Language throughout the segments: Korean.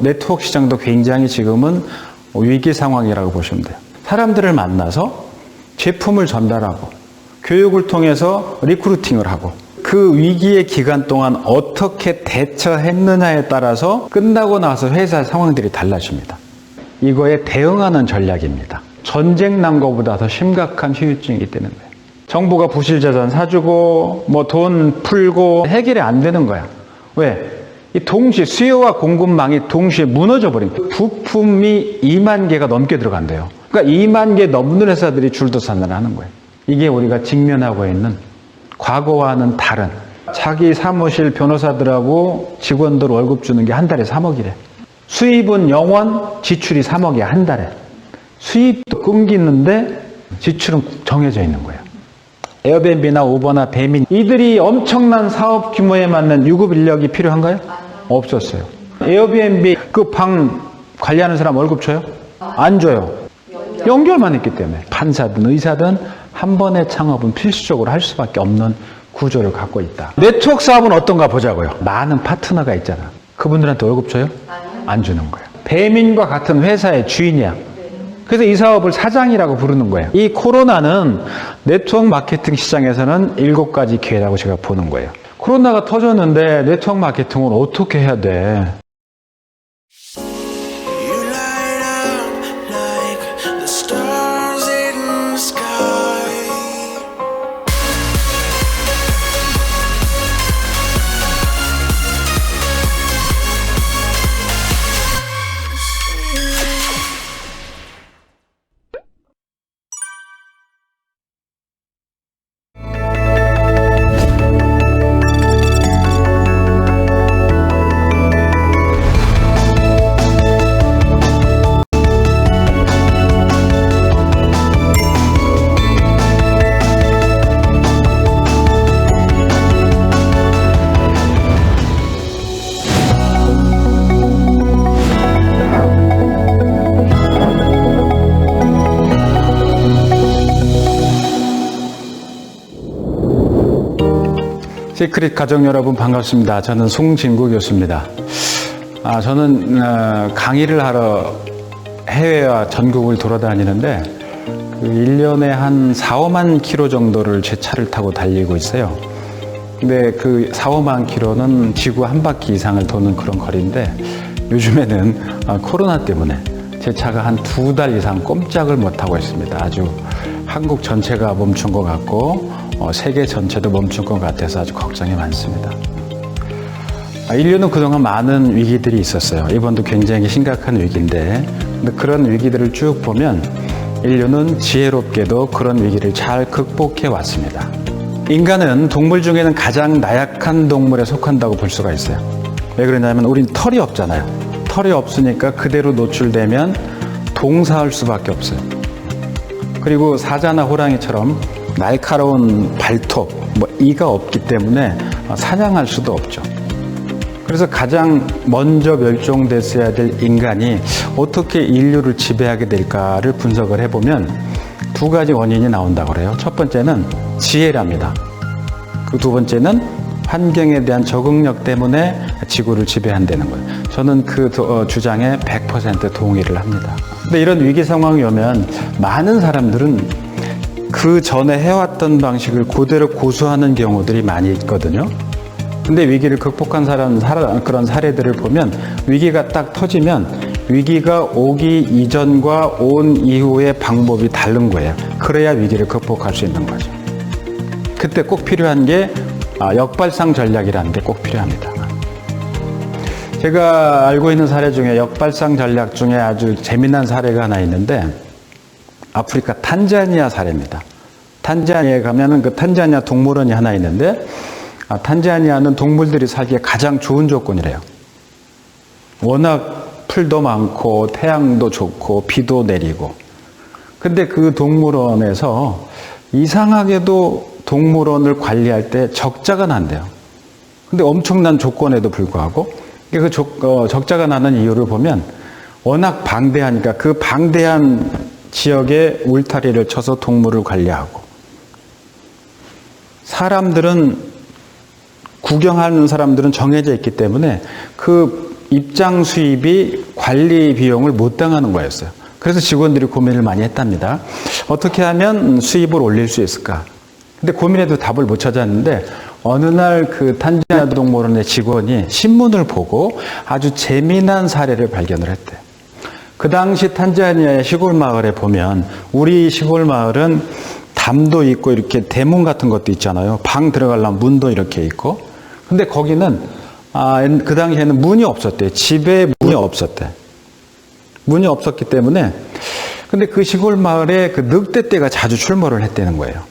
네트워크 시장도 굉장히 지금은 위기 상황이라고 보시면 돼요. 사람들을 만나서 제품을 전달하고 교육을 통해서 리크루팅을 하고 그 위기의 기간 동안 어떻게 대처했느냐에 따라서 끝나고 나서 회사 상황들이 달라집니다. 이거에 대응하는 전략입니다. 전쟁 난 것보다 더 심각한 후유증이 되는 거예요. 정부가 부실자산 사주고 뭐 돈 풀고 해결이 안 되는 거야. 왜? 이 동시에 수요와 공급망이 동시에 무너져 버린 거예요. 부품이 2만 개가 넘게 들어간대요. 그러니까 2만 개 넘는 회사들이 줄도산을 하는 거예요. 이게 우리가 직면하고 있는 과거와는 다른, 자기 사무실 변호사들하고 직원들 월급 주는 게 한 달에 3억이래. 수입은 0원, 지출이 3억이야, 한 달에. 수입도 끊기는데 지출은 정해져 있는 거예요. 에어비앤비나 우버나 배민, 이들이 엄청난 사업 규모에 맞는 유급 인력이 필요한가요? 없었어요. 에어비앤비 그 방 관리하는 사람 월급 줘요? 안 줘요. 연결만 했기 때문에. 판사든 의사든 한 번의 창업은 필수적으로 할 수밖에 없는 구조를 갖고 있다. 네트워크 사업은 어떤가 보자고요. 많은 파트너가 있잖아. 그분들한테 월급 줘요? 안 주는 거예요. 배민과 같은 회사의 주인이야. 그래서 이 사업을 사장이라고 부르는 거예요. 이 코로나는 네트워크 마케팅 시장에서는 7가지 기회라고 제가 보는 거예요. 코로나가 터졌는데 네트워크 마케팅을 어떻게 해야 돼? 시크릿 가족 여러분 반갑습니다. 저는 송진구 교수입니다. 저는 강의를 하러 해외와 전국을 돌아다니는데 그 1년에 한 4, 5만 킬로 정도를 제 차를 타고 달리고 있어요. 근데 그 4, 5만 킬로는 지구 한 바퀴 이상을 도는 그런 거리인데 요즘에는 코로나 때문에 제 차가 한 2달 이상 꼼짝을 못하고 있습니다. 아주 한국 전체가 멈춘 것 같고 세계 전체도 멈춘 것 같아서 아주 걱정이 많습니다. 인류는 그동안 많은 위기들이 있었어요. 이번도 굉장히 심각한 위기인데 그런 위기들을 쭉 보면 인류는 지혜롭게도 그런 위기를 잘 극복해 왔습니다. 인간은 동물 중에는 가장 나약한 동물에 속한다고 볼 수가 있어요. 왜 그러냐면 우린 털이 없잖아요. 털이 없으니까 그대로 노출되면 동사할 수밖에 없어요. 그리고 사자나 호랑이처럼 날카로운 발톱, 이가 없기 때문에 사냥할 수도 없죠. 그래서 가장 먼저 멸종됐어야 될 인간이 어떻게 인류를 지배하게 될까를 분석을 해보면 2가지 원인이 나온다고 그래요. 첫 번째는 지혜랍니다. 그 2번째는 환경에 대한 적응력 때문에 지구를 지배한다는 거예요. 저는 그 주장에 100% 동의를 합니다. 근데 이런 위기 상황이 오면 많은 사람들은 그 전에 해왔던 방식을 그대로 고수하는 경우들이 많이 있거든요. 근데 위기를 극복한 그런 사례들을 보면 위기가 딱 터지면 위기가 오기 이전과 온 이후의 방법이 다른 거예요. 그래야 위기를 극복할 수 있는 거죠. 그때 꼭 필요한 게 역발상 전략이라는 게 꼭 필요합니다. 제가 알고 있는 사례 중에 역발상 전략 중에 아주 재미난 사례가 하나 있는데 아프리카 탄자니아 사례입니다. 탄자니아에 가면은 그 탄자니아 동물원이 하나 있는데 탄자니아는 동물들이 살기에 가장 좋은 조건이래요. 워낙 풀도 많고 태양도 좋고 비도 내리고. 근데 그 동물원에서 이상하게도 동물원을 관리할 때 적자가 난대요. 근데 엄청난 조건에도 불구하고 그 적자가 나는 이유를 보면 워낙 방대하니까 그 방대한 지역에 울타리를 쳐서 동물을 관리하고 구경하는 사람들은 정해져 있기 때문에 그 입장 수입이 관리 비용을 못 당하는 거였어요. 그래서 직원들이 고민을 많이 했답니다. 어떻게 하면 수입을 올릴 수 있을까? 근데 고민해도 답을 못 찾았는데 어느 날 그 탄자니아 동물원의 직원이 신문을 보고 아주 재미난 사례를 발견을 했대요. 그 당시 탄자니아의 시골 마을에 보면 우리 시골 마을은 담도 있고 이렇게 대문 같은 것도 있잖아요. 방 들어가려면 문도 이렇게 있고. 근데 거기는 그 당시에는 문이 없었대요. 집에 문이 없었대. 문이 없었기 때문에 근데 그 시골 마을에 그 늑대떼가 자주 출몰을 했다는 거예요.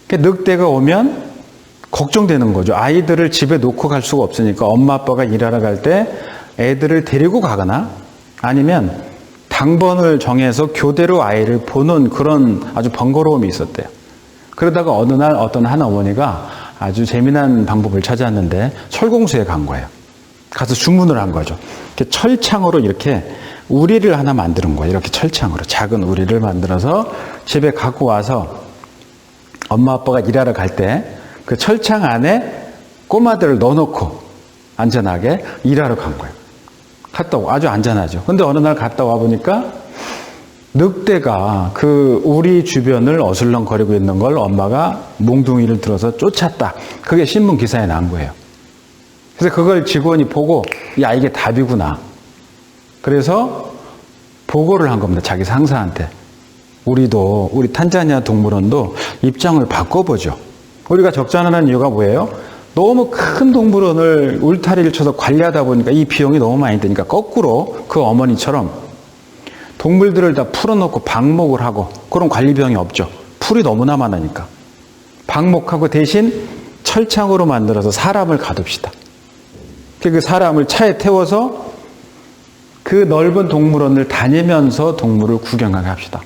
그 늑대가 오면 걱정되는 거죠. 아이들을 집에 놓고 갈 수가 없으니까 엄마 아빠가 일하러 갈 때 애들을 데리고 가거나 아니면 당번을 정해서 교대로 아이를 보는 그런 아주 번거로움이 있었대요. 그러다가 어느 날 어떤 한 어머니가 아주 재미난 방법을 찾았는데 철공소에 간 거예요. 가서 주문을 한 거죠. 이렇게 철창으로 이렇게 우리를 하나 만드는 거예요. 이렇게 철창으로 작은 우리를 만들어서 집에 갖고 와서 엄마 아빠가 일하러 갈 때 그 철창 안에 꼬마들을 넣어놓고 안전하게 일하러 간 거예요. 갔다 오고 아주 안전하죠. 근데 어느 날 갔다 와 보니까 늑대가 그 우리 주변을 어슬렁거리고 있는 걸 엄마가 몽둥이를 들어서 쫓았다. 그게 신문 기사에 난 거예요. 그래서 그걸 직원이 보고 야 이게 답이구나. 그래서 보고를 한 겁니다. 자기 상사한테. 우리 탄자니아 동물원도 입장을 바꿔보죠. 우리가 적자나는 이유가 뭐예요? 너무 큰 동물원을 울타리를 쳐서 관리하다 보니까 이 비용이 너무 많이 드니까 거꾸로 그 어머니처럼 동물들을 다 풀어놓고 방목을 하고 그런 관리 비용이 없죠. 풀이 너무나 많으니까. 방목하고 대신 철창으로 만들어서 사람을 가둡시다. 그 사람을 차에 태워서 그 넓은 동물원을 다니면서 동물을 구경하게 합시다.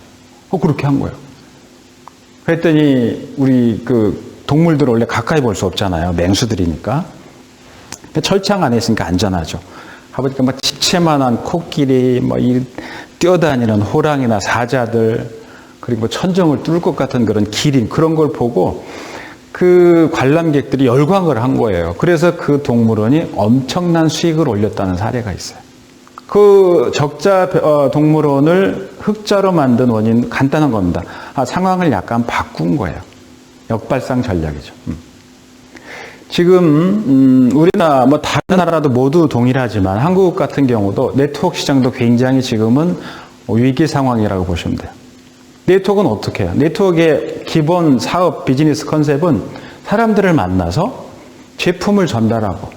그렇게 한 거예요. 그랬더니 우리 그 동물들 원래 가까이 볼 수 없잖아요. 맹수들이니까. 철창 안에 있으니까 안전하죠. 가보니까 막 지체만한 코끼리, 뛰어다니는 호랑이나 사자들, 그리고 천정을 뚫을 것 같은 그런 기린, 그런 걸 보고 그 관람객들이 열광을 한 거예요. 그래서 그 동물원이 엄청난 수익을 올렸다는 사례가 있어요. 그 적자 동물원을 흑자로 만든 원인 간단한 겁니다. 상황을 약간 바꾼 거예요. 역발상 전략이죠. 지금 우리나라 다른 나라도 모두 동일하지만 한국 같은 경우도 네트워크 시장도 굉장히 지금은 위기 상황이라고 보시면 돼요. 네트워크는 어떻게 해요? 네트워크의 기본 사업 비즈니스 컨셉은 사람들을 만나서 제품을 전달하고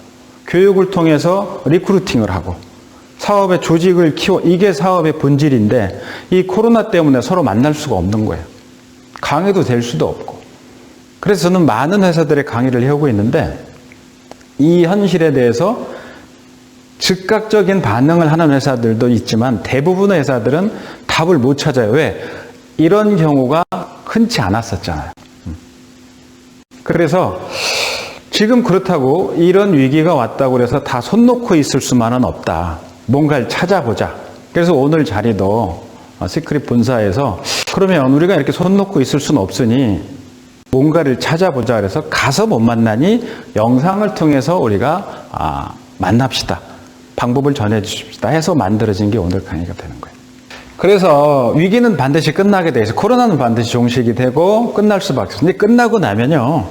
교육을 통해서 리크루팅을 하고 사업의 조직을 이게 사업의 본질인데 이 코로나 때문에 서로 만날 수가 없는 거예요. 강의도 될 수도 없고. 그래서 저는 많은 회사들의 강의를 해오고 있는데 이 현실에 대해서 즉각적인 반응을 하는 회사들도 있지만 대부분의 회사들은 답을 못 찾아요. 왜? 이런 경우가 흔치 않았었잖아요. 그래서 지금 그렇다고 이런 위기가 왔다고 해서 다 손 놓고 있을 수만은 없다. 뭔가를 찾아보자. 그래서 오늘 자리도 시크릿 본사에서 그러면 우리가 이렇게 손 놓고 있을 수는 없으니 뭔가를 찾아보자. 그래서 가서 못 만나니 영상을 통해서 우리가 만납시다. 방법을 전해주십시다 해서 만들어진 게 오늘 강의가 되는 거예요. 그래서 위기는 반드시 끝나게 돼 있어요. 코로나는 반드시 종식이 되고 끝날 수밖에 없어요. 근데 끝나고 나면요.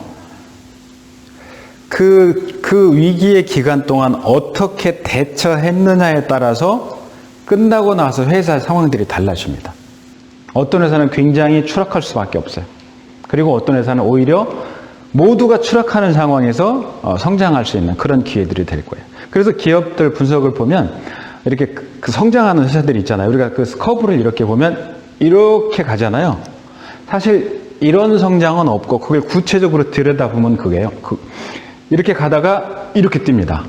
그 위기의 기간 동안 어떻게 대처했느냐에 따라서 끝나고 나서 회사 상황들이 달라집니다. 어떤 회사는 굉장히 추락할 수밖에 없어요. 그리고 어떤 회사는 오히려 모두가 추락하는 상황에서 성장할 수 있는 그런 기회들이 될 거예요. 그래서 기업들 분석을 보면 이렇게 그 성장하는 회사들이 있잖아요. 우리가 그 커브를 이렇게 보면 이렇게 가잖아요. 사실 이런 성장은 없고 그걸 구체적으로 들여다보면 그게요. 이렇게 가다가 이렇게 뜹니다.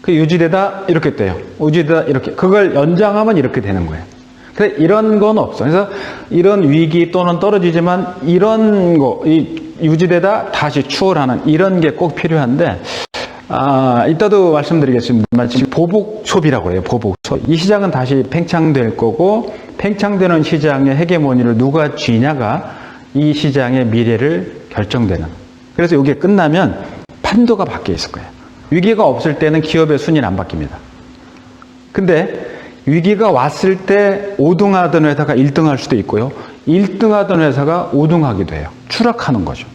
그 유지되다 이렇게 떼요. 유지되다 이렇게. 그걸 연장하면 이렇게 되는 거예요. 그래서 이런 건 없어. 그래서 이런 위기 또는 떨어지지만 이런 거, 유지되다 다시 추월하는 이런 게 꼭 필요한데, 이따도 말씀드리겠습니다만 지금 보복 소비라고 해요. 보복 소비. 이 시장은 다시 팽창될 거고, 팽창되는 시장의 헤게모니를 누가 쥐냐가 이 시장의 미래를 결정되는. 그래서 이게 끝나면 판도가 바뀌어 있을 거예요. 위기가 없을 때는 기업의 순위는 안 바뀝니다. 근데 위기가 왔을 때 5등하던 회사가 1등할 수도 있고요. 1등하던 회사가 5등하기도 해요. 추락하는 거죠.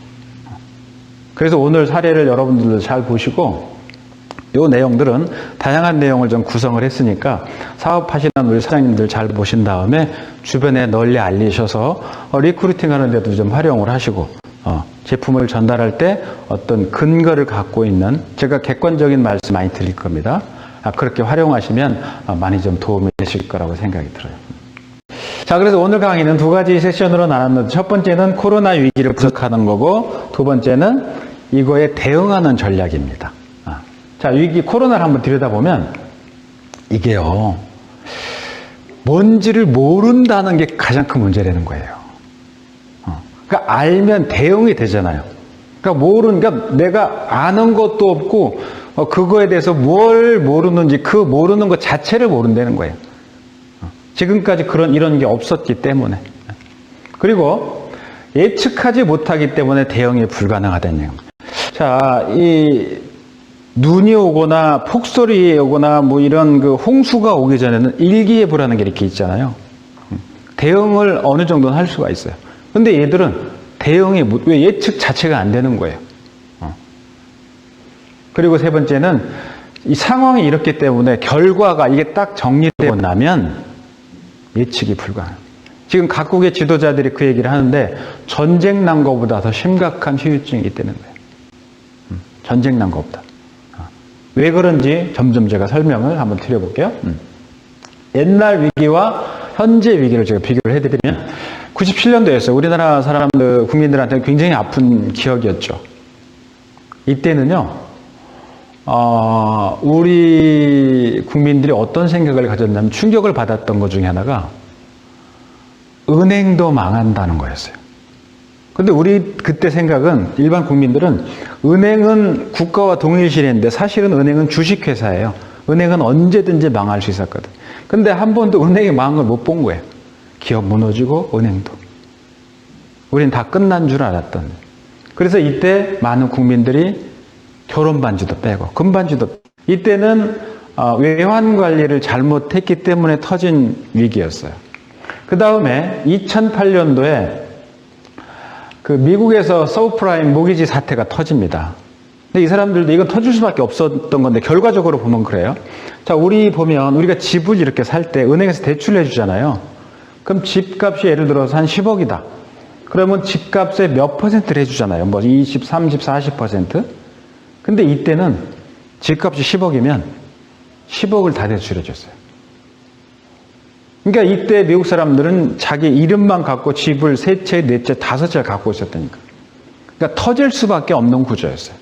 그래서 오늘 사례를 여러분들도 잘 보시고 이 내용들은 다양한 내용을 좀 구성을 했으니까 사업하시는 우리 사장님들 잘 보신 다음에 주변에 널리 알리셔서 리크루팅 하는 데도 좀 활용을 하시고 제품을 전달할 때 어떤 근거를 갖고 있는, 제가 객관적인 말씀 많이 드릴 겁니다. 그렇게 활용하시면 많이 좀 도움이 되실 거라고 생각이 들어요. 자, 그래서 오늘 강의는 두 가지 세션으로 나눴는데, 첫 번째는 코로나 위기를 분석하는 거고, 두 번째는 이거에 대응하는 전략입니다. 자, 위기 코로나를 한번 들여다보면 이게요, 뭔지를 모른다는 게 가장 큰 문제라는 거예요. 그러니까 알면 대응이 되잖아요. 그러니까 내가 아는 것도 없고 그거에 대해서 뭘 모르는지, 그 모르는 것 자체를 모른다는 거예요. 지금까지 이런 게 없었기 때문에. 그리고 예측하지 못하기 때문에 대응이 불가능하다는 얘기입니다. 자, 이 눈이 오거나 폭설이 오거나 뭐 이런 그 홍수가 오기 전에는 일기예보라는 게 이렇게 있잖아요. 대응을 어느 정도는 할 수가 있어요. 근데 얘들은 대응이 왜 예측 자체가 안 되는 거예요. 그리고 세 번째는 이 상황이 이렇기 때문에 결과가 이게 딱 정리되고 나면 예측이 불가능해요. 지금 각국의 지도자들이 그 얘기를 하는데 전쟁 난 것보다 더 심각한 후유증이 있다는 거예요. 전쟁 난 것보다. 왜 그런지 점점 제가 설명을 한번 드려볼게요. 옛날 위기와 현재 위기를 제가 비교를 해드리면 97년도였어요. 우리나라 사람들, 국민들한테는 굉장히 아픈 기억이었죠. 이때는요, 우리 국민들이 어떤 생각을 가졌냐면 충격을 받았던 것 중에 하나가 은행도 망한다는 거였어요. 근데 우리 그때 생각은, 일반 국민들은 은행은 국가와 동일시했는데 사실은 은행은 주식회사예요. 은행은 언제든지 망할 수 있었거든. 근데 한 번도 은행이 망한 걸 못 본 거예요. 기업 무너지고 은행도. 우린 다 끝난 줄 알았던. 그래서 이때 많은 국민들이 결혼 반지도 빼고 금반지도 빼고. 이때는 외환 관리를 잘못했기 때문에 터진 위기였어요. 그 다음에 2008년도에 그 미국에서 서브프라임 모기지 사태가 터집니다. 근데 이 사람들도 이건 터질 수밖에 없었던 건데 결과적으로 보면 그래요. 자, 우리가 집을 이렇게 살 때 은행에서 대출을 해주잖아요. 그럼 집값이 예를 들어서 한 10억이다. 그러면 집값의 몇 퍼센트를 해주잖아요. 뭐 20, 30, 40%. 근데 이때는 집값이 10억이면 10억을 다 대출해 줬어요. 그러니까 이때 미국 사람들은 자기 이름만 갖고 집을 3채, 4채, 5채를 갖고 있었다니까. 그러니까 터질 수밖에 없는 구조였어요.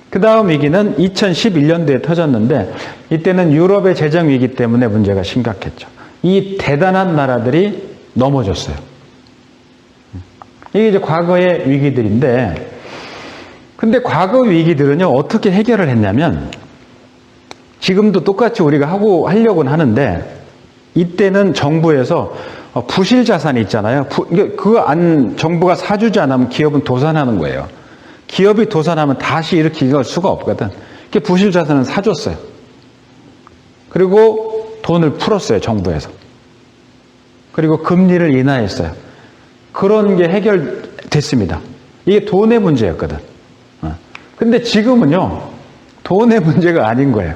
그 다음 위기는 2011년도에 터졌는데 이때는 유럽의 재정 위기 때문에 문제가 심각했죠. 이 대단한 나라들이 넘어졌어요. 이게 이제 과거의 위기들인데, 근데 과거 위기들은요, 어떻게 해결을 했냐면, 지금도 똑같이 우리가 하려고는 하는데, 이때는 정부에서 부실 자산이 있잖아요. 정부가 사주지 않으면 기업은 도산하는 거예요. 기업이 도산하면 다시 일으킬 수가 없거든. 부실 자산은 사줬어요. 그리고 돈을 풀었어요, 정부에서. 그리고 금리를 인하했어요. 그런 게 해결됐습니다. 이게 돈의 문제였거든. 근데 지금은요, 돈의 문제가 아닌 거예요.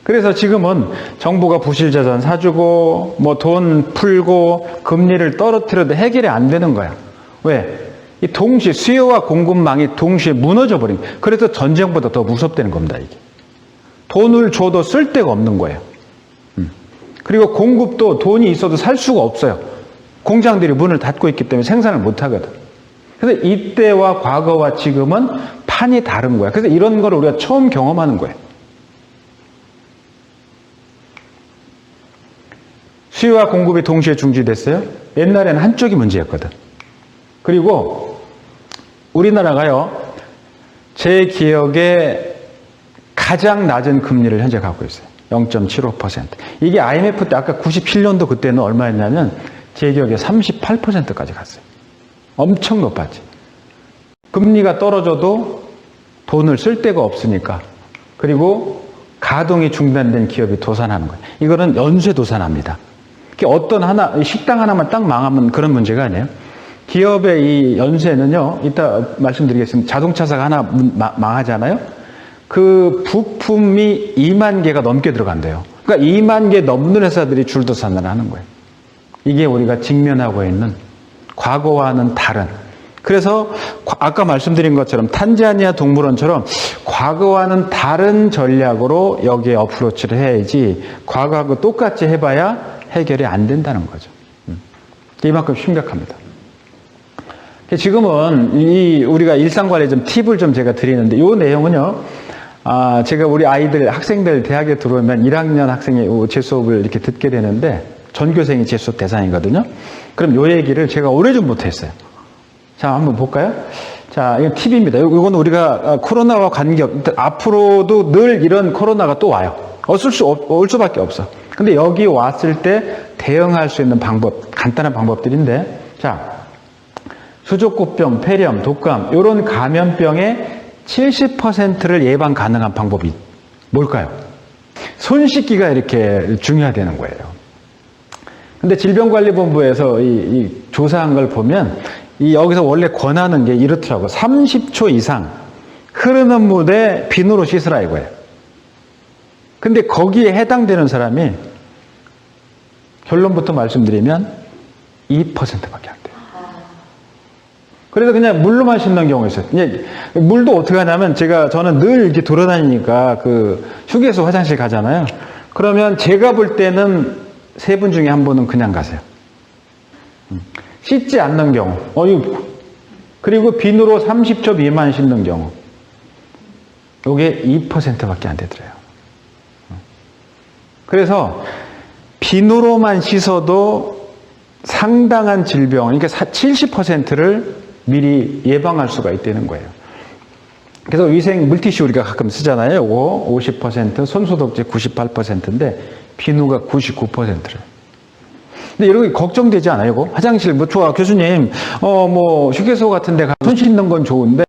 그래서 지금은 정부가 부실 자산 사주고, 뭐 돈 풀고, 금리를 떨어뜨려도 해결이 안 되는 거야. 왜? 이 동시에 수요와 공급망이 동시에 무너져 버린 거예요. 그래서 전쟁보다 더 무섭다는 겁니다, 이게. 돈을 줘도 쓸 데가 없는 거예요. 그리고 공급도 돈이 있어도 살 수가 없어요. 공장들이 문을 닫고 있기 때문에 생산을 못 하거든. 그래서 이때와 과거와 지금은 판이 다른 거야. 그래서 이런 걸 우리가 처음 경험하는 거예요. 수요와 공급이 동시에 중지됐어요. 옛날에는 한쪽이 문제였거든. 그리고 우리나라가요, 제 기억에 가장 낮은 금리를 현재 갖고 있어요. 0.75%. 이게 IMF 때 아까 97년도 그때는 얼마였냐면 제 기억에 38%까지 갔어요. 엄청 높았지. 금리가 떨어져도 돈을 쓸 데가 없으니까. 그리고 가동이 중단된 기업이 도산하는 거예요. 이거는 연쇄 도산합니다. 어떤 하나, 식당 하나만 딱 망하면 그런 문제가 아니에요. 기업의 이 연쇄는요, 이따 말씀드리겠습니다. 자동차사가 하나 망하잖아요. 그 부품이 2만 개가 넘게 들어간대요. 그러니까 2만 개 넘는 회사들이 줄도산을 하는 거예요. 이게 우리가 직면하고 있는 과거와는 다른. 그래서 아까 말씀드린 것처럼 탄자니아 동물원처럼 과거와는 다른 전략으로 여기에 어프로치를 해야지 과거하고 똑같이 해봐야 해결이 안 된다는 거죠. 이만큼 심각합니다. 지금은 우리가 일상관리에 좀 팁을 좀 제가 드리는데 이 내용은요. 제가 우리 아이들 학생들 대학에 들어오면 1학년 학생이 제 수업을 이렇게 듣게 되는데 전교생이 제 수업 대상이거든요. 그럼 이 얘기를 제가 오래전부터 했어요. 자, 한번 볼까요? 자, 이건 팁입니다. 이건 우리가 코로나와 관계없, 앞으로도 늘 이런 코로나가 또 와요. 올 수밖에 없어. 근데 여기 왔을 때 대응할 수 있는 방법, 간단한 방법들인데, 자, 수족구병, 폐렴, 독감, 이런 감염병의 70%를 예방 가능한 방법이 뭘까요? 손 씻기가 이렇게 중요하다는 거예요. 근데 질병관리본부에서 이 조사한 걸 보면 여기서 원래 권하는 게 이렇더라고. 30초 이상 흐르는 물에 비누로 씻으라 이거예요. 근데 거기에 해당되는 사람이 결론부터 말씀드리면 2%밖에 안 돼요. 그래서 그냥 물로만 씻는 경우가 있어요. 물도 어떻게 하냐면 저는 늘 이렇게 돌아다니니까 그 휴게소 화장실 가잖아요. 그러면 제가 볼 때는 3분 중에 1분은 그냥 가세요. 씻지 않는 경우. 그리고 비누로 30초 미만 씻는 경우. 이게 2%밖에 안 되더래요. 그래서 비누로만 씻어도 상당한 질병, 그러니까 70%를 미리 예방할 수가 있다는 거예요. 그래서 위생 물티슈 우리가 가끔 쓰잖아요. 이거 50%, 손소독제 98%인데 비누가 99%래요. 근데 이런 게 걱정되지 않아요? 이거? 화장실 좋아 교수님 휴게소 같은 데 가서 손 씻는 건 좋은데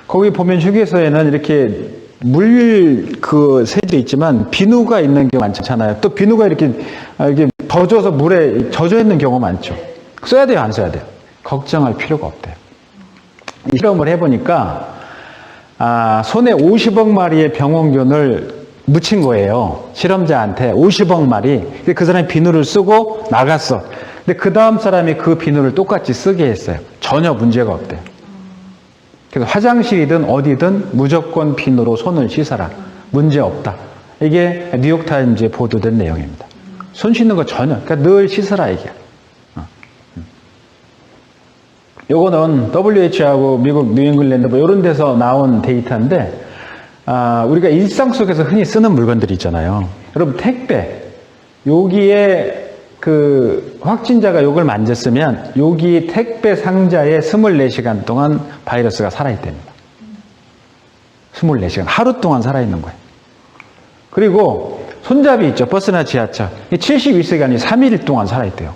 거기 보면 휴게소에는 이렇게 그 세제 있지만 비누가 있는 경우 많잖아요. 또 비누가 이렇게 젖어서 물에 젖어 있는 경우 많죠. 써야 돼요, 안 써야 돼요? 걱정할 필요가 없대요. 이 실험을 해보니까 손에 50억 마리의 병원균을 묻힌 거예요. 실험자한테 50억 마리. 근데 그 사람이 비누를 쓰고 나갔어. 근데 그 다음 사람이 그 비누를 똑같이 쓰게 했어요. 전혀 문제가 없대요. 그래서 화장실이든 어디든 무조건 비누로 손을 씻어라. 문제 없다. 이게 뉴욕타임즈에 보도된 내용입니다. 손 씻는 거 전혀. 그러니까 늘 씻어라 이게. 요거는 WHO하고 미국 뉴잉글랜드 이런 데서 나온 데이터인데 우리가 일상 속에서 흔히 쓰는 물건들이 있잖아요. 여러분 택배 여기에 그 확진자가 요걸 만졌으면 여기 택배 상자에 24시간 동안 바이러스가 살아있답니다. 24시간 하루 동안 살아있는 거예요. 그리고 손잡이 있죠. 버스나 지하철 72시간이 3일 동안 살아있대요.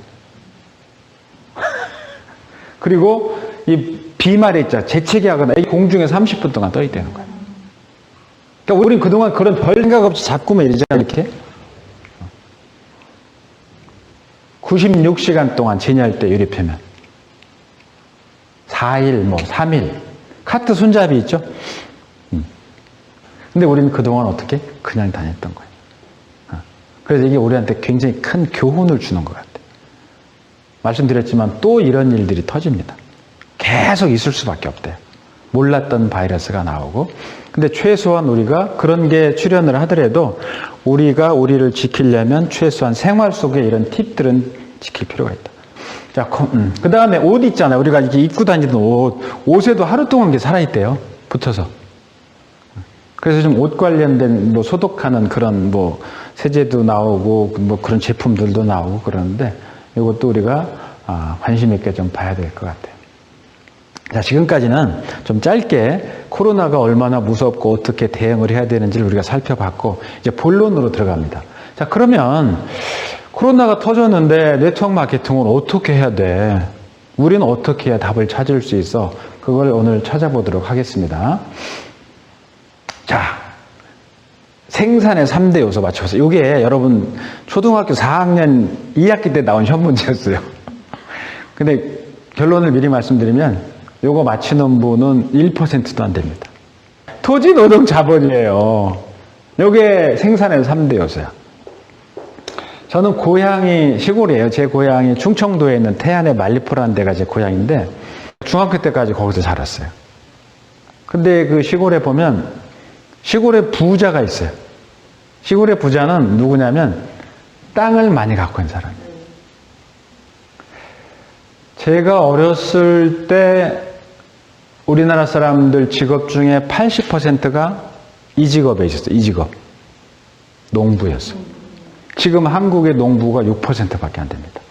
그리고 이 비말에 있죠. 재채기 하거나 공중에 30분 동안 떠 있다는 거예요. 그러니까 우린 그동안 그런 별 생각 없이 자꾸만 이러잖아요. 이렇게 96시간 동안 진열대 유리표면 4일 3일 카트 손잡이 있죠. 근데 우리는 그동안 어떻게 그냥 다녔던 거예요. 그래서 이게 우리한테 굉장히 큰 교훈을 주는 것 같아요. 말씀드렸지만 또 이런 일들이 터집니다. 계속 있을 수밖에 없대요. 몰랐던 바이러스가 나오고. 근데 최소한 우리가 그런 게 출현을 하더라도 우리가 우리를 지키려면 최소한 생활 속에 이런 팁들은 지킬 필요가 있다. 자, 그 다음에 옷 있잖아요. 우리가 이렇게 입고 다니던 옷에도 하루 동안 게 살아있대요. 붙어서. 그래서 좀 옷 관련된 소독하는 그런 세제도 나오고 그런 제품들도 나오고 그러는데 이것도 우리가 관심 있게 좀 봐야 될 것 같아요. 자, 지금까지는 좀 짧게 코로나가 얼마나 무섭고 어떻게 대응을 해야 되는지를 우리가 살펴봤고 이제 본론으로 들어갑니다. 자, 그러면 코로나가 터졌는데 네트워크 마케팅은 어떻게 해야 돼? 우리는 어떻게 해야 답을 찾을 수 있어? 그걸 오늘 찾아보도록 하겠습니다. 자, 생산의 3대 요소 맞춰서. 이게 여러분 초등학교 4학년 2학기 때 나온 시험 문제였어요. 근데 결론을 미리 말씀드리면 요거 맞히는 분은 1%도 안 됩니다. 토지, 노동, 자본이에요. 요게 생산의 3대 요소야. 저는 고향이 시골이에요. 제 고향이 충청도에 있는 태안의 말리포라는 데가 제 고향인데 중학교 때까지 거기서 자랐어요. 근데 그 시골에 보면 시골에 부자가 있어요. 시골의 부자는 누구냐면 땅을 많이 갖고 있는 사람이에요. 제가 어렸을 때 우리나라 사람들 직업 중에 80%가 이 직업에 있었어요. 이 직업. 농부였어요. 지금 한국의 농부가 6%밖에 안 됩니다.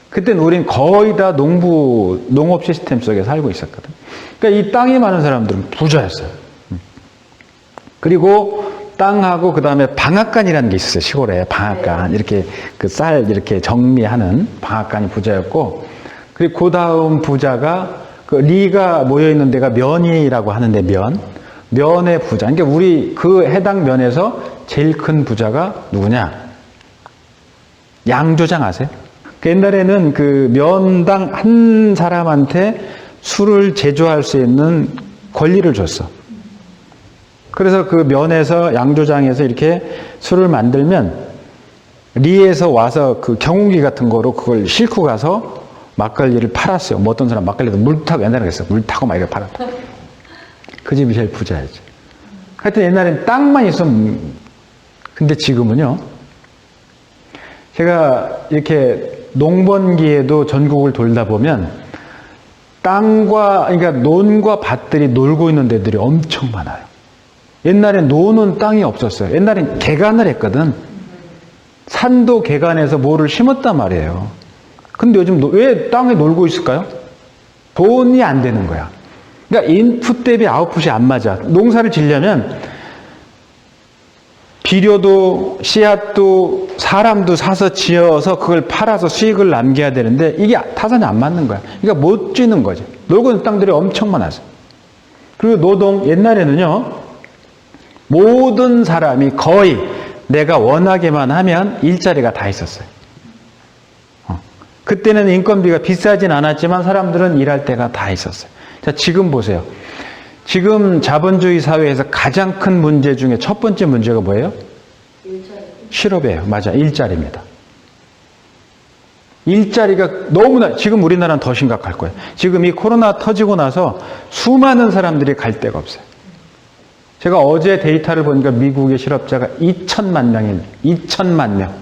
그때는 우린 거의 다 농업 시스템 속에 살고 있었거든. 그러니까 이 땅이 많은 사람들은 부자였어요. 그리고 땅하고 그 다음에 방앗간이라는 게 있었어요. 시골에 방앗간. 이렇게 그 쌀 이렇게 정리하는 방앗간이 부자였고, 그리고 그 다음 부자가 그 리가 모여있는 데가 면이라고 하는데 면의 부자. 그러니까 우리 그 해당 면에서 제일 큰 부자가 누구냐? 양조장 아세요? 옛날에는 그 면당 한 사람한테 술을 제조할 수 있는 권리를 줬어. 그래서 그 면에서 양조장에서 이렇게 술을 만들면 리에서 와서 그 경운기 같은 거로 그걸 싣고 가서 막걸리를 팔았어요. 뭐 어떤 사람 막걸리도 물 타고 옛날에 그랬어요. 물 타고 막 이렇게 팔았다. 그 집이 제일 부자였죠. 하여튼 옛날엔 땅만 있으면. 근데 지금은요. 제가 이렇게 농번기에도 전국을 돌다 보면 그러니까 논과 밭들이 놀고 있는 데들이 엄청 많아요. 옛날엔 노는 땅이 없었어요. 옛날엔 개간을 했거든. 산도 개간해서 뭐를 심었단 말이에요. 근데 요즘 왜 땅에 놀고 있을까요? 돈이 안 되는 거야. 그러니까 인풋 대비 아웃풋이 안 맞아. 농사를 지려면 비료도 씨앗도 사람도 사서 지어서 그걸 팔아서 수익을 남겨야 되는데 이게 타산이 안 맞는 거야. 그러니까 못 쥐는 거죠. 놀고 있는 땅들이 엄청 많아서. 그리고 노동, 옛날에는요. 모든 사람이 거의 내가 원하게만 하면 일자리가 다 있었어요. 그때는 인건비가 비싸진 않았지만 사람들은 일할 때가 다 있었어요. 자, 지금 보세요. 지금 자본주의 사회에서 가장 큰 문제 중에 첫 번째 문제가 뭐예요? 실업이에요. 맞아. 일자리입니다. 일자리가 너무나, 지금 우리나라는 더 심각할 거예요. 지금 이 코로나 터지고 나서 수많은 사람들이 갈 데가 없어요. 제가 어제 데이터를 보니까 미국의 실업자가 2천만 명입니다. 2천만 명.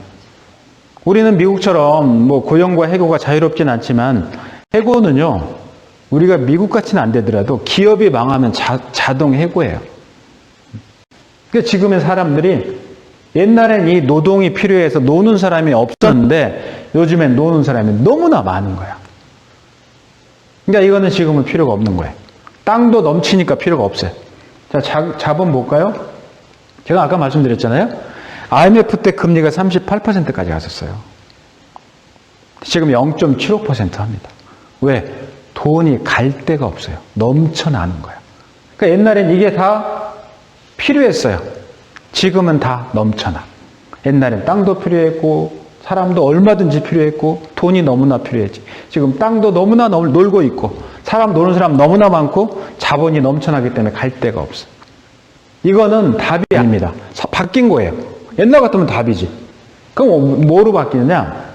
우리는 미국처럼 뭐 고용과 해고가 자유롭진 않지만 해고는요, 우리가 미국같이는 안 되더라도 기업이 망하면 자동 해고예요. 그러니까 지금의 사람들이 옛날엔 이 노동이 필요해서 노는 사람이 없었는데 요즘엔 노는 사람이 너무나 많은 거야. 그러니까 이거는 지금은 필요가 없는 거예요. 땅도 넘치니까 필요가 없어요. 자, 자본 볼까요? 제가 아까 말씀드렸잖아요. IMF 때 금리가 38%까지 갔었어요. 지금 0.75% 합니다. 왜? 돈이 갈 데가 없어요. 넘쳐나는 거야. 그러니까 옛날엔 이게 다 필요했어요. 지금은 다 넘쳐나. 옛날엔 땅도 필요했고 사람도 얼마든지 필요했고 돈이 너무나 필요했지. 지금 땅도 너무나 놀고 있고 노는 사람 너무나 많고 자본이 넘쳐나기 때문에 갈 데가 없어. 이거는 답이 아닙니다. 바뀐 거예요. 옛날 같으면 답이지. 그럼 뭐로 바뀌느냐?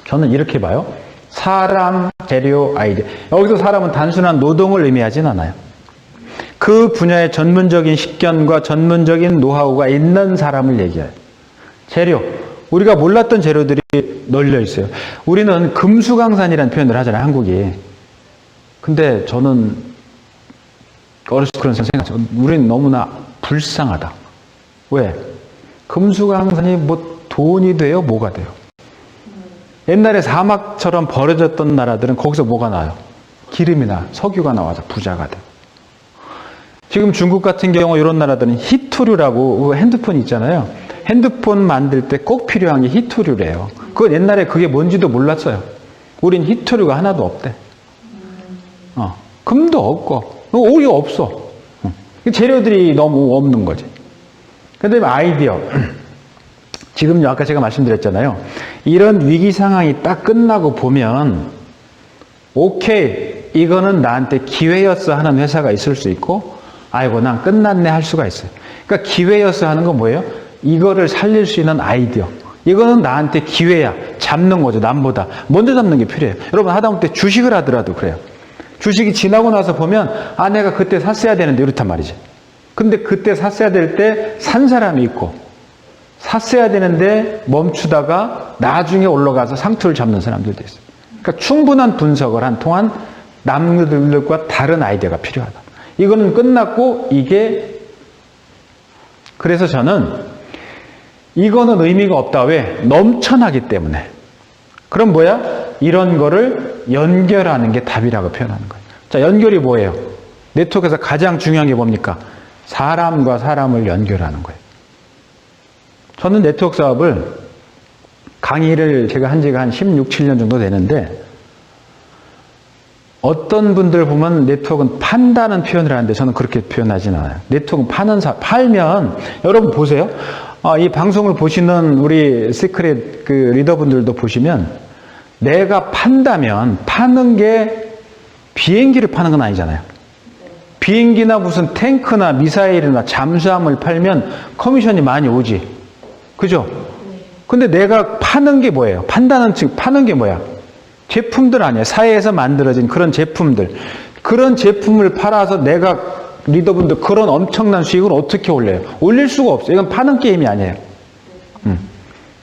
저는 이렇게 봐요. 사람, 재료, 아이디어. 여기서 사람은 단순한 노동을 의미하진 않아요. 그 분야의 전문적인 식견과 전문적인 노하우가 있는 사람을 얘기해요. 재료. 우리가 몰랐던 재료들이 널려 있어요. 우리는 금수강산이라는 표현을 하잖아요, 한국이. 근데 저는 어렸을 때 그런 생각했어요. 우리는 너무나 불쌍하다. 왜? 금수강산이 뭐 돈이 돼요? 뭐가 돼요? 옛날에 사막처럼 버려졌던 나라들은 거기서 뭐가 나요? 기름이 나, 석유가 나와서 부자가 돼요. 지금 중국 같은 경우 이런 나라들은 히토류라고 핸드폰 있잖아요. 핸드폰 만들 때 꼭 필요한 게 히토류래요. 그건 옛날에 그게 뭔지도 몰랐어요. 우린 히토류가 하나도 없대. 금도 없고 오히려 없어. 재료들이 너무 없는 거지. 그다음에 아이디어. 지금 아까 제가 말씀드렸잖아요. 이런 위기 상황이 딱 끝나고 보면 오케이, 이거는 나한테 기회였어 하는 회사가 있을 수 있고, 아이고 난 끝났네 할 수가 있어요. 그러니까 기회였어 하는 건 뭐예요? 이거를 살릴 수 있는 아이디어. 이거는 나한테 기회야. 잡는 거죠. 남보다 먼저 잡는 게 필요해요. 여러분 하다못해 주식을 하더라도 그래요. 주식이 지나고 나서 보면 아 내가 그때 샀어야 되는데 이렇단 말이지. 근데 그때 샀어야 될 때 산 사람이 있고 샀어야 되는데 멈추다가 나중에 올라가서 상투를 잡는 사람들도 있어요. 그러니까 충분한 분석을 한 통한 남들과 다른 아이디어가 필요하다. 이거는 끝났고 이게 그래서 저는 이거는 의미가 없다. 왜? 넘쳐나기 때문에. 그럼 뭐야? 이런 거를 연결하는 게 답이라고 표현하는 거예요. 자, 연결이 뭐예요? 네트워크에서 가장 중요한 게 뭡니까? 사람과 사람을 연결하는 거예요. 저는 네트워크 사업을 강의를 제가 한 지가 한 16, 17년 정도 되는데 어떤 분들 보면 네트워크는 판다는 표현을 하는데 저는 그렇게 표현하진 않아요. 네트워크는 파는 팔면 여러분 보세요. 이 방송을 보시는 우리 시크릿 그 리더분들도 보시면 내가 판다면 파는 게 비행기를 파는 건 아니잖아요. 비행기나 무슨 탱크나 미사일이나 잠수함을 팔면 커미션이 많이 오지. 그죠? 근데 내가 파는 게 뭐예요? 판다는 즉 파는 게 뭐야? 제품들 아니에요. 사회에서 만들어진 그런 제품들. 그런 제품을 팔아서 내가 리더분들 그런 엄청난 수익을 어떻게 올려요? 올릴 수가 없어요. 이건 파는 게임이 아니에요.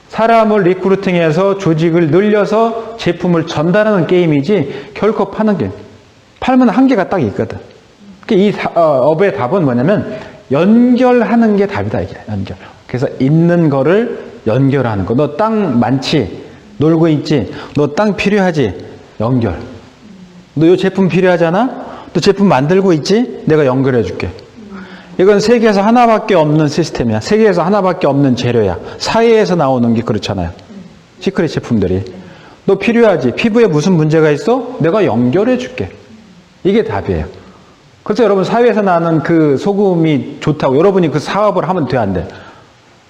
사람을 리크루팅해서 조직을 늘려서 제품을 전달하는 게임이지 결코 파는 게임. 팔면 한계가 딱 있거든. 이 업의 답은 뭐냐면 연결하는 게 답이다. 이게 연결. 그래서 있는 거를 연결하는 거. 너 땅 많지? 놀고 있지? 너 땅 필요하지? 연결. 너 이 제품 필요하잖아? 너 제품 만들고 있지? 내가 연결해 줄게. 이건 세계에서 하나밖에 없는 시스템이야. 세계에서 하나밖에 없는 재료야. 사회에서 나오는 게 그렇잖아요. 시크릿 제품들이. 너 필요하지? 피부에 무슨 문제가 있어? 내가 연결해 줄게. 이게 답이에요. 그래서 여러분 사회에서 나는 그 소금이 좋다고 여러분이 그 사업을 하면 돼, 안 돼?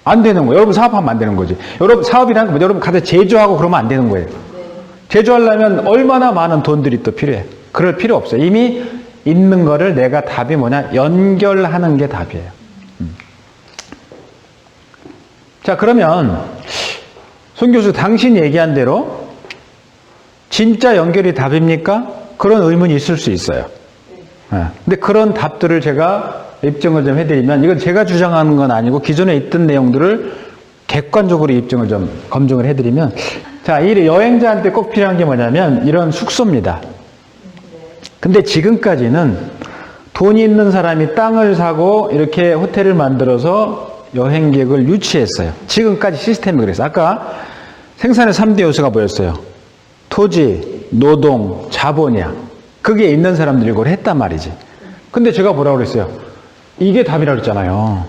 안 되는 거예요. 여러분 사업하면 안 되는 거지. 여러분 사업이라는 건 여러분 가서 제조하고 그러면 안 되는 거예요. 제조하려면 얼마나 많은 돈들이 또 필요해. 그럴 필요 없어요. 이미 있는 거를 내가 답이 뭐냐? 연결하는 게 답이에요. 자, 그러면 손 교수 당신 얘기한 대로 진짜 연결이 답입니까? 그런 의문이 있을 수 있어요. 근데 그런 답들을 제가 입증을 좀 해드리면 이건 제가 주장하는 건 아니고 기존에 있던 내용들을 객관적으로 입증을 좀 검증을 해드리면 자, 이 여행자한테 꼭 필요한 게 뭐냐면 이런 숙소입니다. 근데 지금까지는 돈이 있는 사람이 땅을 사고 이렇게 호텔을 만들어서 여행객을 유치했어요. 지금까지 시스템이 그랬어요. 아까 생산의 3대 요소가 뭐였어요? 토지, 노동, 자본이야. 그게 있는 사람들이 이걸 했단 말이지. 근데 제가 뭐라고 그랬어요? 이게 답이라고 그랬잖아요.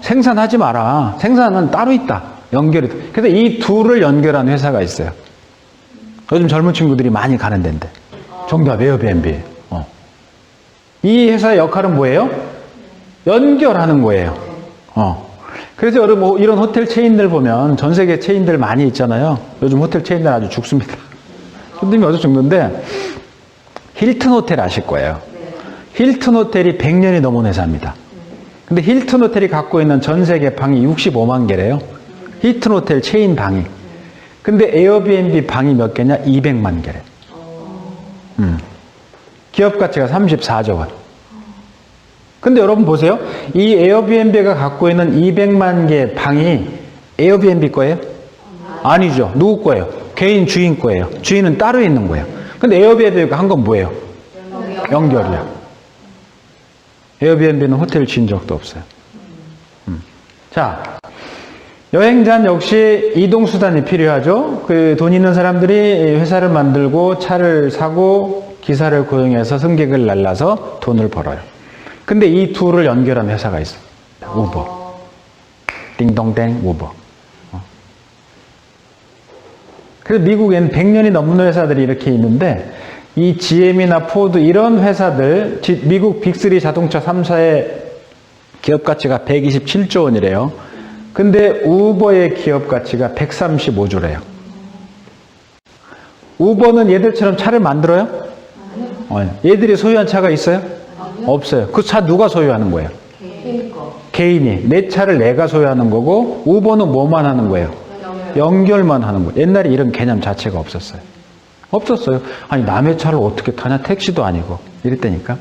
생산하지 마라. 생산은 따로 있다. 연결이. 그래서 이 둘을 연결한 회사가 있어요. 요즘 젊은 친구들이 많이 가는 데인데. 정답, 에어비앤비. 이 회사의 역할은 뭐예요? 연결하는 거예요. 그래서 여러분 뭐 이런 호텔 체인들 보면 전 세계 체인들 많이 있잖아요. 요즘 호텔 체인들 아주 죽습니다. 손님이 어서 죽는데 힐튼 호텔 아실 거예요. 힐튼 호텔이 100년이 넘은 회사입니다. 근데 힐튼 호텔이 갖고 있는 전 세계 방이 65만 개래요. 힐튼 호텔 체인 방이. 근데 에어비앤비 방이 몇 개냐? 200만 개래. 기업 가치가 34조 원. 근데 여러분 보세요. 이 에어비앤비가 갖고 있는 200만 개 방이 에어비앤비 거예요? 아니죠. 누구 거예요? 개인 주인 거예요. 주인은 따로 있는 거예요. 근데 에어비앤비가 한 건 뭐예요? 연결이야. 에어비앤비는 호텔 지은 적도 없어요. 자, 여행자는 역시 이동수단이 필요하죠. 그 돈 있는 사람들이 회사를 만들고 차를 사고 기사를 고용해서 승객을 날라서 돈을 벌어요. 근데 이 둘을 연결한 회사가 있어요. 우버. 띵동댕 우버. 그래서 미국에는 100년이 넘는 회사들이 이렇게 있는데 이 GM이나 포드 이런 회사들, 미국 빅3 자동차 3사의 기업 가치가 127조 원이래요. 근데 우버의 기업 가치가 135조래요. 우버는 얘들처럼 차를 만들어요? 얘들이 소유한 차가 있어요? 없어요. 그 차 누가 소유하는 거예요? 개인이. 내 차를 내가 소유하는 거고, 우버는 뭐만 하는 거예요? 연결만 하는 거예요. 옛날에 이런 개념 자체가 없었어요. 없었어요. 아니, 남의 차를 어떻게 타냐? 택시도 아니고. 이랬다니까.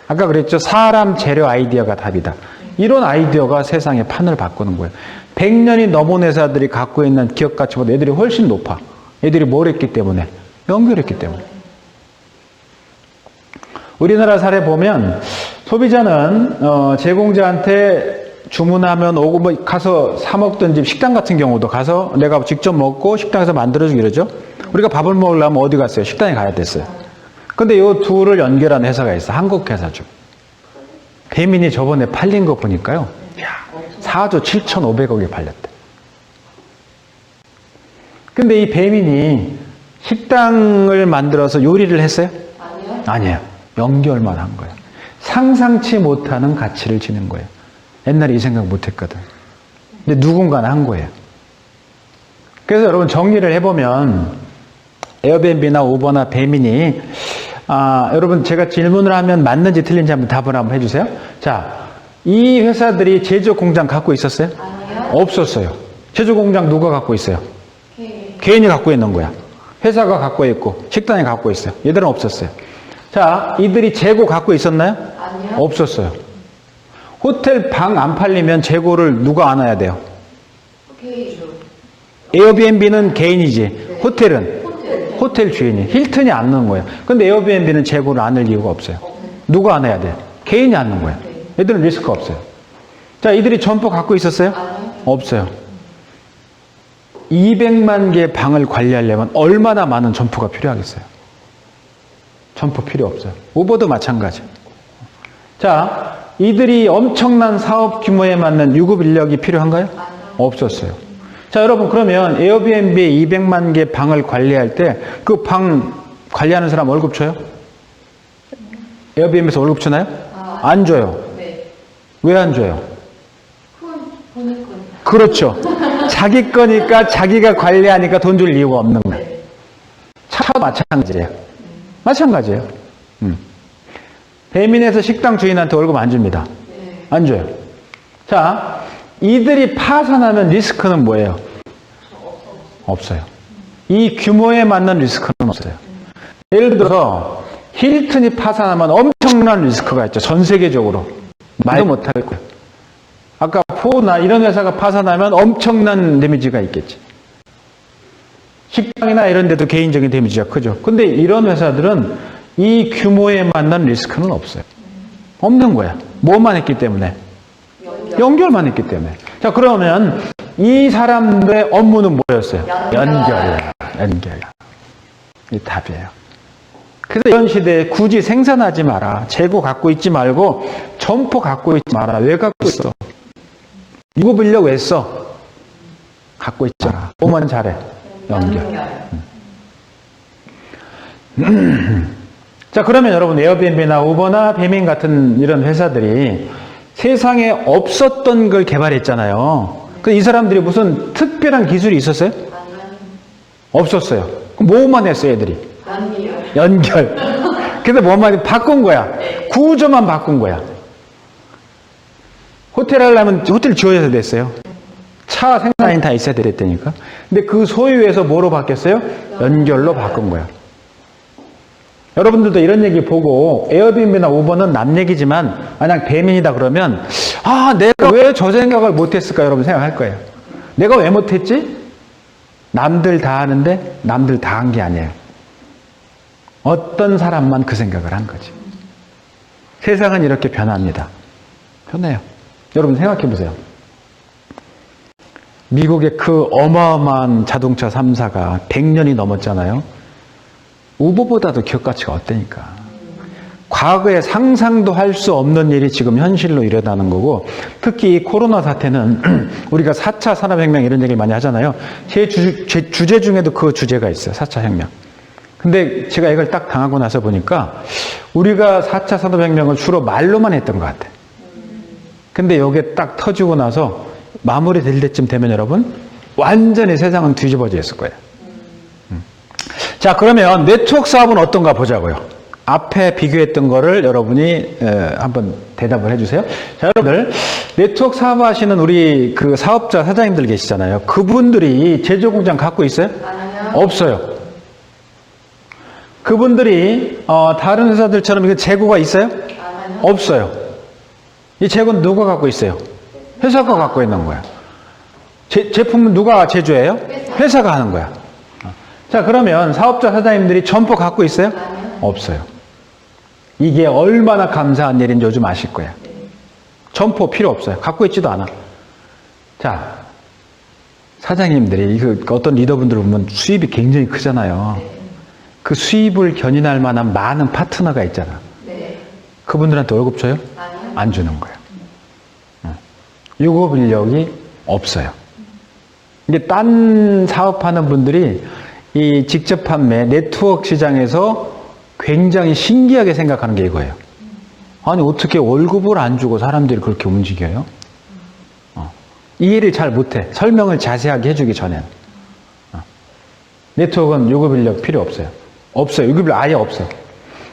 아까 그랬죠? 사람, 재료, 아이디어가 답이다. 이런 아이디어가 세상의 판을 바꾸는 거예요. 100년이 넘은 회사들이 갖고 있는 기업 가치보다 애들이 훨씬 높아. 애들이 뭘 했기 때문에? 연결했기 때문에. 우리나라 사례 보면 소비자는 제공자한테 주문하면 오고 뭐 가서 사 먹던 집 식당 같은 경우도 가서 내가 직접 먹고 식당에서 만들어주고 이러죠. 우리가 밥을 먹으려면 어디 갔어요? 식당에 가야 됐어요. 근데 이 둘을 연결한 회사가 있어. 한국 회사죠. 배민이 저번에 팔린 거 보니까요. 4조 7,500억에 팔렸대. 근데 이 배민이 식당을 만들어서 요리를 했어요? 아니요. 아니에요. 연결만 한 거예요. 상상치 못하는 가치를 지닌 거예요. 옛날에 이 생각 못 했거든. 근데 누군가는 한 거예요. 그래서 여러분 정리를 해보면 에어비앤비나 우버나 배민이 여러분 제가 질문을 하면 맞는지 틀린지 한번 답을 한번 해주세요. 자, 이 회사들이 제조 공장 갖고 있었어요? 아니요. 없었어요. 제조 공장 누가 갖고 있어요? 개인이 갖고 있는 거야. 회사가 갖고 있고 식당이 갖고 있어요. 얘들은 없었어요. 자, 이들이 재고 갖고 있었나요? 아니요. 없었어요. 호텔 방 안 팔리면 재고를 누가 안아야 돼요? 에어비앤비는 개인이지. 네. 호텔은? 호텔 주인이. 힐튼이 안는 거예요. 근데 에어비앤비는 재고를 안을 이유가 없어요. 누가 안아야 돼? 개인이 안는 거예요. 얘들은 리스크 없어요. 자, 이들이 점포 갖고 있었어요? 아니요. 없어요. 200만 개 방을 관리하려면 얼마나 많은 점포가 필요하겠어요? 점포 필요 없어요. 우버도 마찬가지. 자, 이들이 엄청난 사업 규모에 맞는 유급 인력이 필요한가요? 없었어요. 자, 여러분 그러면 에어비앤비의 200만 개 방을 관리할 때 그 방 관리하는 사람 월급 줘요? 에어비앤비에서 월급 주나요? 안 줘요. 네. 왜 안 줘요? 본인 거니까. 그렇죠. 자기 거니까 자기가 관리하니까 돈 줄 이유가 없는 거예요. 차도 마찬가지예요. 마찬가지예요. 배민에서 식당 주인한테 월급 안 줍니다. 안 줘요. 자, 이들이 파산하면 리스크는 뭐예요? 없어요. 이 규모에 맞는 리스크는 없어요. 예를 들어서 힐튼이 파산하면 엄청난 리스크가 있죠. 전 세계적으로. 말도 못할 거예요. 아까 포나 이런 회사가 파산하면 엄청난 데미지가 있겠지. 식당이나 이런 데도 개인적인 데미지가 크죠. 근데 이런 회사들은 이 규모에 맞는 리스크는 없어요. 없는 거야. 뭐만 했기 때문에? 연결만 했기 때문에. 자, 그러면 이 사람들의 업무는 뭐였어요? 연결이야. 연결. 이 답이에요. 그래서 이런 시대에 굳이 생산하지 마라. 재고 갖고 있지 말고 점포 갖고 있지 마라. 왜 갖고 있어? 유급 인력 왜 써? 갖고 있잖아. 뭐만 잘해? 연결. 자, 그러면 여러분 에어비앤비나 우버나 배민 같은 이런 회사들이 세상에 없었던 걸 개발했잖아요. 그 이 사람들이 무슨 특별한 기술이 있었어요? 없었어요. 그럼 뭐만 했어요, 애들이? 연결. 그래서 뭐만 바꾼 거야. 구조만 바꾼 거야. 호텔 하려면 호텔 지어야 됐어요. 차 생산이 다 있어야 됐다니까. 근데 그 소유에서 뭐로 바뀌었어요? 연결로 바꾼 거야. 여러분들도 이런 얘기 보고 에어비앤비나 우버는 남 얘기지만 만약 배민이다 그러면 내가 왜 저 생각을 못했을까 여러분 생각할 거예요. 내가 왜 못했지? 남들 다 하는데 남들 다 한 게 아니에요. 어떤 사람만 그 생각을 한 거지. 세상은 이렇게 변합니다. 변해요. 여러분 생각해 보세요. 미국의 그 어마어마한 자동차 3사가 100년이 넘었잖아요. 우버보다도 기업 가치가 어때니까. 과거에 상상도 할 수 없는 일이 지금 현실로 일어나는 거고, 특히 이 코로나 사태는 우리가 4차 산업혁명 이런 얘기를 많이 하잖아요. 제 주제 중에도 그 주제가 있어요. 4차 혁명. 근데 제가 이걸 딱 당하고 나서 보니까 우리가 4차 산업혁명을 주로 말로만 했던 것 같아요. 근데 요게 딱 터지고 나서 마무리 될 때쯤 되면 여러분 완전히 세상은 뒤집어져 있을 거예요. 자, 그러면 네트워크 사업은 어떤가 보자고요. 앞에 비교했던 거를 여러분이 한번 대답을 해주세요. 자, 여러분들 네트워크 사업 하시는 우리 그 사업자 사장님들 계시잖아요. 그분들이 제조공장 갖고 있어요? 아니요. 없어요. 그분들이 다른 회사들처럼 이거 재고가 있어요? 아니요. 없어요. 이 재고는 누가 갖고 있어요? 회사가 갖고 있는 거야. 제품은 누가 제조해요? 회사가 하는 거야. 자, 그러면 사업자 사장님들이 점포 갖고 있어요? 아니요. 없어요. 이게 얼마나 감사한 일인지 요즘 아실 거야. 점포 필요 없어요. 갖고 있지도 않아. 자, 사장님들이 이거 어떤 리더분들 보면 수입이 굉장히 크잖아요. 그 수입을 견인할 만한 많은 파트너가 있잖아. 네. 그분들한테 월급 줘요? 아니요. 안 주는 거예요. 유급 인력이 없어요. 이게 딴 사업하는 분들이 이 직접 판매 네트워크 시장에서 굉장히 신기하게 생각하는 게 이거예요. 아니 어떻게 월급을 안 주고 사람들이 그렇게 움직여요? 이해를 잘 못해. 설명을 자세하게 해주기 전에는. 네트워크는 유급 인력 필요 없어요. 없어요. 유급 인력 아예 없어요.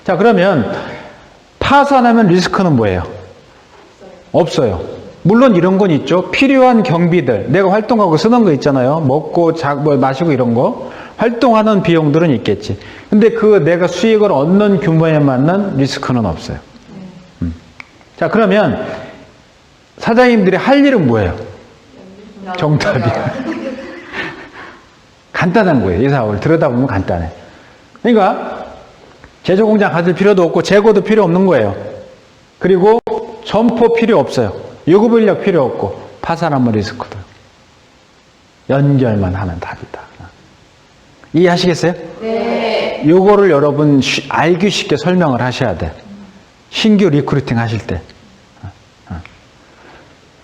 자, 그러면 파산하면 리스크는 뭐예요? 없어요. 물론 이런 건 있죠. 필요한 경비들, 내가 활동하고 쓰는 거 있잖아요. 먹고 마시고 이런 거 활동하는 비용들은 있겠지. 근데 그 내가 수익을 얻는 규모에 맞는 리스크는 없어요. 자, 그러면 사장님들이 할 일은 뭐예요? 정답이야. 간단한 거예요. 이 사업을 들여다보면 간단해. 그러니까 제조공장 가질 필요도 없고 재고도 필요 없는 거예요. 그리고 점포 필요 없어요. 유급 인력 필요 없고 파산하면 리스크도. 연결만 하면 답이다. 이해하시겠어요? 네. 요거를 여러분 알기 쉽게 설명을 하셔야 돼. 신규 리크루팅 하실 때.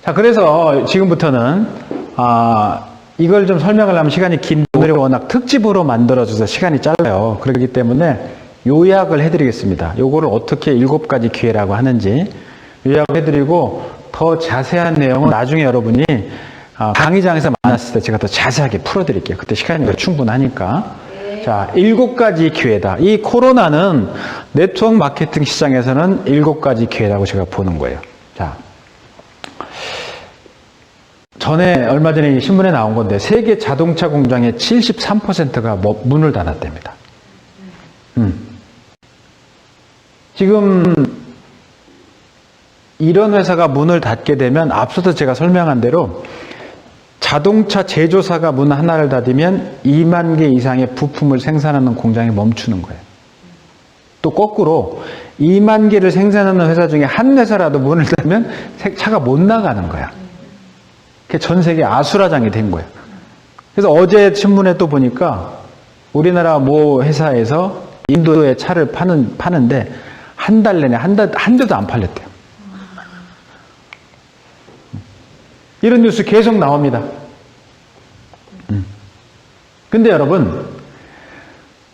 자, 그래서 지금부터는 이걸 좀 설명하려면 시간이 긴데 오늘이 워낙 특집으로 만들어줘서 시간이 짧아요. 그렇기 때문에 요약을 해드리겠습니다. 요거를 어떻게 7가지 기회라고 하는지 요약을 해드리고 더 자세한 내용은 나중에 여러분이 강의장에서 만났을 때 제가 더 자세하게 풀어드릴게요. 그때 시간이 충분하니까. 자, 7가지 기회다. 이 코로나는 네트워크 마케팅 시장에서는 7가지 기회라고 제가 보는 거예요. 자, 전에 얼마 전에 신문에 나온 건데 세계 자동차 공장의 73%가 문을 닫았답니다. 지금 이런 회사가 문을 닫게 되면 앞서서 제가 설명한 대로 자동차 제조사가 문 하나를 닫으면 2만 개 이상의 부품을 생산하는 공장이 멈추는 거예요. 또 거꾸로 2만 개를 생산하는 회사 중에 한 회사라도 문을 닫으면 차가 못 나가는 거야. 그게 전 세계 아수라장이 된 거예요. 그래서 어제 신문에 또 보니까 우리나라 모 회사에서 인도에 차를 파는데 한 달 내내 한 대도 안 팔렸대요. 이런 뉴스 계속 나옵니다. 근데 여러분,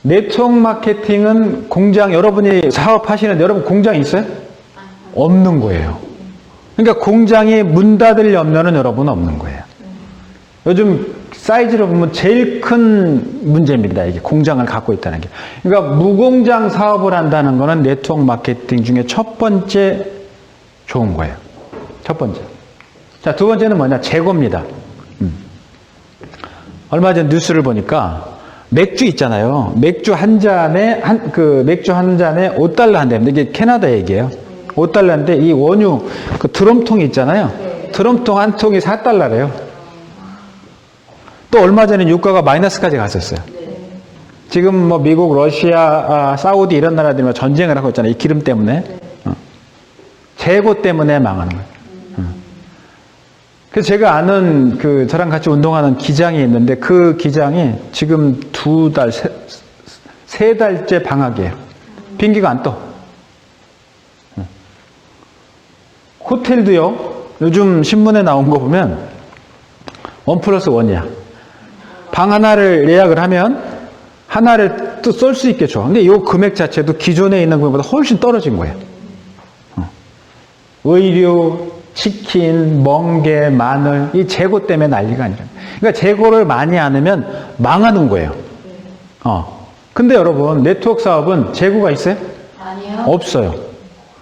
네트워크 마케팅은 공장, 여러분이 사업하시는 여러분 공장 있어요? 없는 거예요. 그러니까 공장이 문 닫을 염려는 여러분 없는 거예요. 요즘 사이즈로 보면 제일 큰 문제입니다. 이게 공장을 갖고 있다는 게. 그러니까 무공장 사업을 한다는 거는 네트워크 마케팅 중에 첫 번째 좋은 거예요. 첫 번째. 자, 두 번째는 뭐냐? 재고입니다. 얼마 전 뉴스를 보니까 맥주 있잖아요. 맥주 한 잔에 맥주 한 잔에 $5 한답니다. 이게 캐나다 얘기예요. $5인데 이 원유 그 드럼통 있잖아요. 드럼통 한 통이 $4래요. 또 얼마 전에 유가가 마이너스까지 갔었어요. 지금 뭐 미국, 러시아, 사우디 이런 나라들이 전쟁을 하고 있잖아요. 이 기름 때문에. 재고 때문에 망하는 거예요. 그래서 제가 아는 저랑 같이 운동하는 기장이 있는데 그 기장이 지금 2달, 3달째 방학이에요. 비행기가 안 떠. 호텔도요, 요즘 신문에 나온 거 보면 1+1이야. 방 하나를 예약을 하면 하나를 또 쏠 수 있게 줘. 근데 이 금액 자체도 기존에 있는 금액보다 훨씬 떨어진 거예요. 의류, 치킨, 멍게, 마늘, 이 재고 때문에 난리가 아니라. 그러니까 재고를 많이 안 하면 망하는 거예요. 근데 여러분, 네트워크 사업은 재고가 있어요? 아니요. 없어요.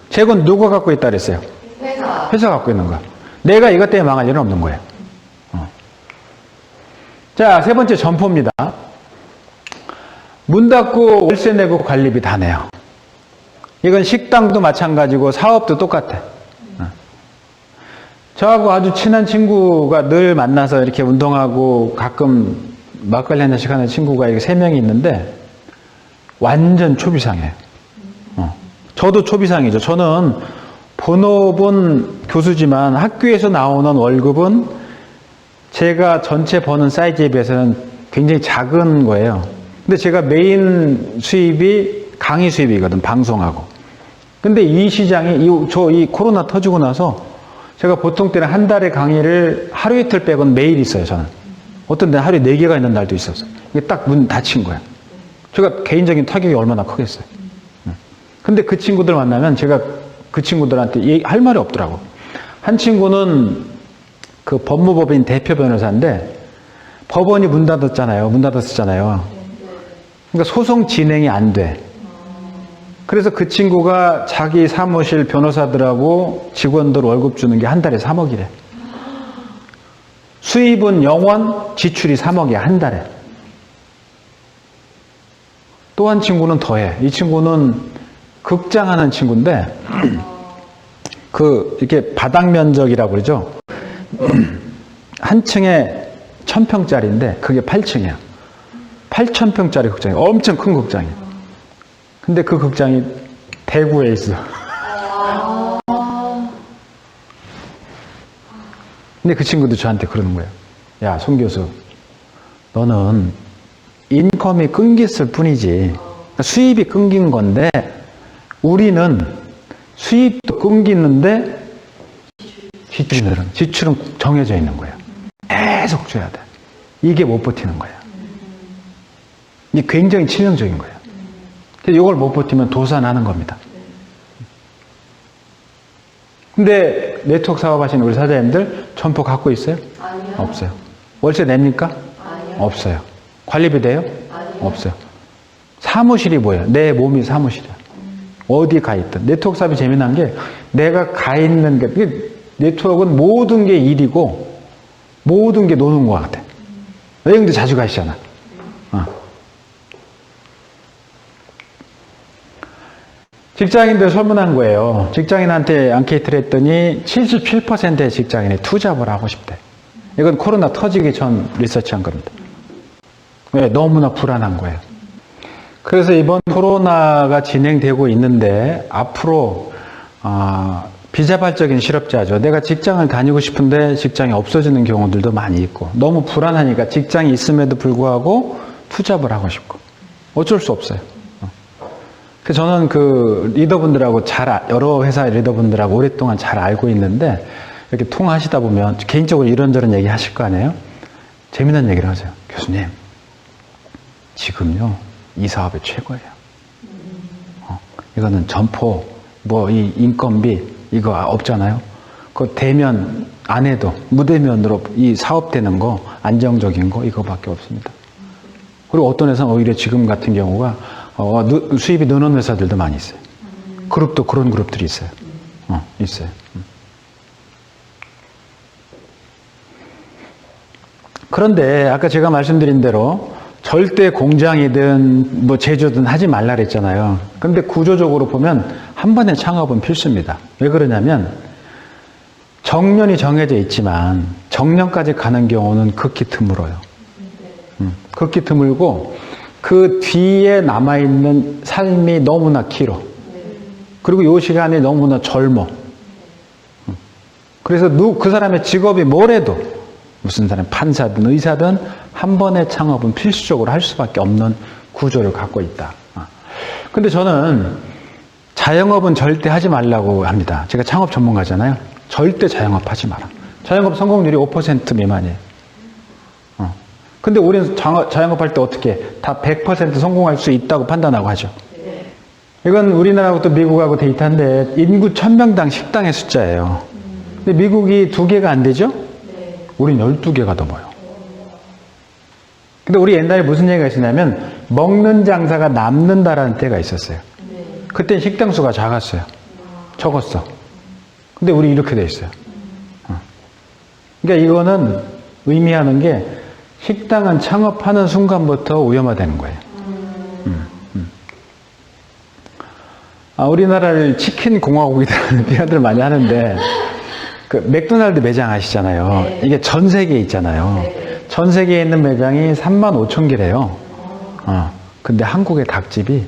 재고는 누가 갖고 있다 그랬어요? 회사. 회사가 갖고 있는 거야. 내가 이것 때문에 망할 일은 없는 거예요. 자, 세 번째 점포입니다. 문 닫고 월세 내고 관리비 다 내요. 이건 식당도 마찬가지고 사업도 똑같아. 저하고 아주 친한 친구가 늘 만나서 이렇게 운동하고 가끔 막걸리 한 잔씩 하는 친구가 이렇게 3명이 있는데 완전 초비상이에요. 저도 초비상이죠. 저는 본업은 교수지만 학교에서 나오는 월급은 제가 전체 버는 사이즈에 비해서는 굉장히 작은 거예요. 근데 제가 메인 수입이 강의 수입이거든, 방송하고. 근데 이 시장이, 이 코로나 터지고 나서 제가 보통 때는 한 달에 강의를 하루 이틀 빼고는 매일 있어요, 저는. 어떤 데는 하루에 4개가 있는 날도 있었어요. 이게 딱 문 닫힌 거예요. 제가 개인적인 타격이 얼마나 크겠어요. 근데 그 친구들 만나면 제가 그 친구들한테 할 말이 없더라고. 한 친구는 그 법무법인 대표 변호사인데 법원이 문 닫았잖아요. 그러니까 소송 진행이 안 돼. 그래서 그 친구가 자기 사무실 변호사들하고 직원들 월급 주는 게 한 달에 3억이래. 수입은 0원, 지출이 3억이야, 한 달에. 또 한 친구는 더해. 이 친구는 극장 하는 친구인데, 이렇게 바닥 면적이라고 그러죠. 한 층에 1000평짜리인데, 그게 8층이야. 8000평짜리 극장이야. 엄청 큰 극장이야. 근데 그 극장이 대구에 있어. 근데 그 친구도 저한테 그러는 거예요. 야, 송 교수, 너는 인컴이 끊겼을 뿐이지 수입이 끊긴 건데 우리는 수입도 끊기는데 지출은 정해져 있는 거예요. 계속 줘야 돼. 이게 못 버티는 거예요. 이게 굉장히 치명적인 거예요. 이걸 못 버티면 도산하는 겁니다. 근데 네트워크 사업하시는 우리 사장님들 점포 갖고 있어요? 아니요. 없어요. 월세 냅니까? 아니요. 없어요. 관리비 돼요? 아니요. 없어요. 사무실이 뭐예요? 내 몸이 사무실이야. 어디 가 있든. 네트워크 사업이 재미난 게 내가 가 있는 게 네트워크는 모든 게 일이고 모든 게 노는 것 같아. 여행도 자주 가시잖아. 직장인들 설문한 거예요. 직장인한테 앙케이트를 했더니 77%의 직장인이 투잡을 하고 싶대. 이건 코로나 터지기 전 리서치한 겁니다. 왜? 너무나 불안한 거예요. 그래서 이번 코로나가 진행되고 있는데 앞으로 비자발적인 실업자죠. 내가 직장을 다니고 싶은데 직장이 없어지는 경우들도 많이 있고 너무 불안하니까 직장이 있음에도 불구하고 투잡을 하고 싶고 어쩔 수 없어요. 그래서 저는 그 리더분들하고 여러 회사 리더분들하고 오랫동안 잘 알고 있는데 이렇게 통화하시다 보면 개인적으로 이런저런 얘기 하실 거 아니에요? 재미난 얘기를 하세요. 교수님, 지금요 이 사업이 최고예요. 이거는 점포, 이 인건비 이거 없잖아요. 그 대면 안 해도 무대면으로 이 사업되는 거 안정적인 거 이거밖에 없습니다. 그리고 어떤 회사는 오히려 지금 같은 경우가 수입이 느는 회사들도 많이 있어요. 그룹도 그런 그룹들이 있어요. 있어요. 그런데 아까 제가 말씀드린 대로 절대 공장이든 제조든 하지 말라 그랬잖아요. 그런데 구조적으로 보면 한 번의 창업은 필수입니다. 왜 그러냐면 정년이 정해져 있지만 정년까지 가는 경우는 극히 드물어요. 극히 드물고 그 뒤에 남아있는 삶이 너무나 길어. 그리고 이 시간이 너무나 젊어. 그래서 그 사람의 직업이 뭐래도 무슨 사람 판사든 의사든 한 번의 창업은 필수적으로 할 수밖에 없는 구조를 갖고 있다. 근데 저는 자영업은 절대 하지 말라고 합니다. 제가 창업 전문가잖아요. 절대 자영업 하지 마라. 자영업 성공률이 5% 미만이에요. 근데 우리는 자영업할 때 어떻게 다 100% 성공할 수 있다고 판단하고 하죠. 이건 우리나라하고 또 미국하고 데이터인데 인구 1000명당 식당의 숫자예요. 근데 미국이 2개가 안 되죠? 네. 우린 12개가 넘어요. 근데 우리 옛날에 무슨 얘기가 있었냐면 먹는 장사가 남는다라는 때가 있었어요. 네. 그때 식당 수가 작았어요. 적었어. 근데 우리 이렇게 돼 있어요. 그러니까 이거는 의미하는 게 식당은 창업하는 순간부터 위험화되는 거예요. 우리나라를 치킨 공화국이라는 표현들 많이 하는데 그 맥도날드 매장 아시잖아요. 네. 이게 전 세계에 있잖아요. 네. 전 세계에 있는 매장이 35,000개래요. 근데 한국의 닭집이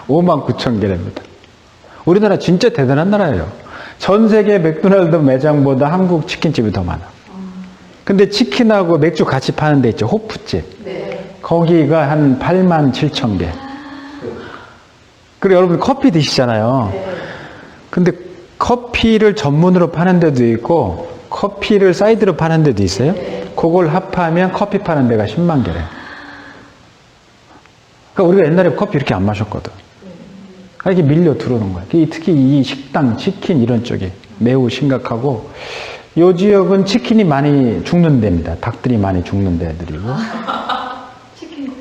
59,000개랍니다. 우리나라 진짜 대단한 나라예요. 전 세계 맥도날드 매장보다 한국 치킨집이 더 많아. 근데 치킨하고 맥주 같이 파는 데 있죠. 호프집. 네. 거기가 한 87,000개. 그리고 여러분 커피 드시잖아요. 네. 근데 커피를 전문으로 파는 데도 있고 커피를 사이드로 파는 데도 있어요. 그걸 합하면 커피 파는 데가 10만 개래. 그러니까 우리가 옛날에 커피 이렇게 안 마셨거든. 이게 밀려 들어오는 거야. 특히 이 식당, 치킨 이런 쪽이 매우 심각하고 이 지역은 치킨이 많이 죽는 데입니다. 닭들이 많이 죽는 데들이고 치킨.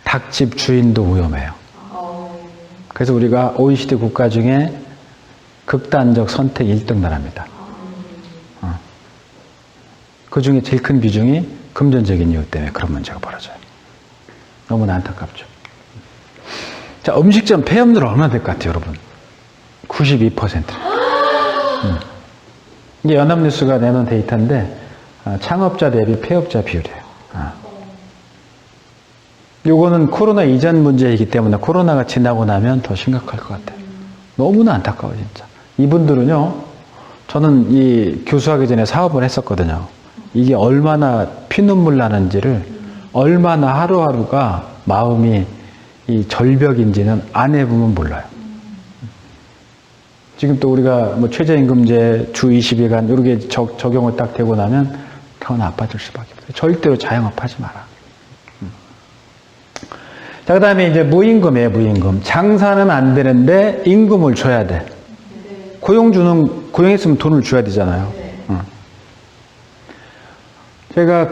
닭집 주인도 위험해요. 그래서 우리가 OECD 국가 중에 극단적 선택 1등 나라입니다. 그 중에 제일 큰 비중이 금전적인 이유 때문에 그런 문제가 벌어져요. 너무나 안타깝죠. 자, 음식점 폐업률 얼마나 될 것 같아요, 여러분? 92%. 이게 연합뉴스가 내놓은 데이터인데 창업자 대비 폐업자 비율이에요. 요거는 코로나 이전 문제이기 때문에 코로나가 지나고 나면 더 심각할 것 같아요. 너무나 안타까워요, 진짜. 이분들은요, 저는 이 교수하기 전에 사업을 했었거든요. 이게 얼마나 피눈물 나는지를, 얼마나 하루하루가 마음이 이 절벽인지는 안 해보면 몰라요. 지금 또 우리가 뭐 최저임금제 주 20일간 이렇게 적용을 딱 되고 나면 더 나빠질 수밖에 없어요. 절대로 자영업하지 마라. 자, 그 다음에 이제 무임금이에요, 무임금. 장사는 안 되는데 임금을 줘야 돼. 고용했으면 돈을 줘야 되잖아요. 제가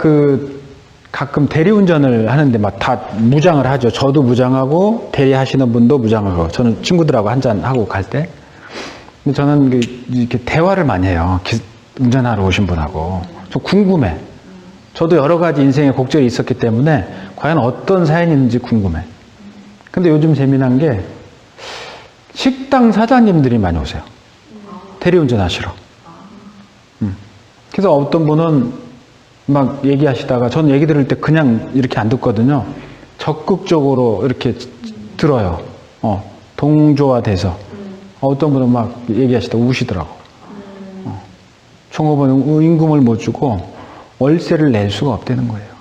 가끔 대리운전을 하는데 막 다 무장을 하죠. 저도 무장하고 대리하시는 분도 무장하고 저는 친구들하고 한잔하고 갈 때. 근데 저는 이렇게 대화를 많이 해요. 운전하러 오신 분하고. 좀 궁금해. 저도 여러 가지 인생의 곡절이 있었기 때문에 과연 어떤 사연이 있는지 궁금해. 근데 요즘 재미난 게 식당 사장님들이 많이 오세요. 대리운전 하시러. 그래서 어떤 분은 막 얘기하시다가 저는 얘기 들을 때 그냥 이렇게 안 듣거든요. 적극적으로 이렇게 들어요. 동조화돼서. 어떤 분은 막 얘기하시다가 우시더라고. 종업원은 임금을 못 주고 월세를 낼 수가 없다는 거예요.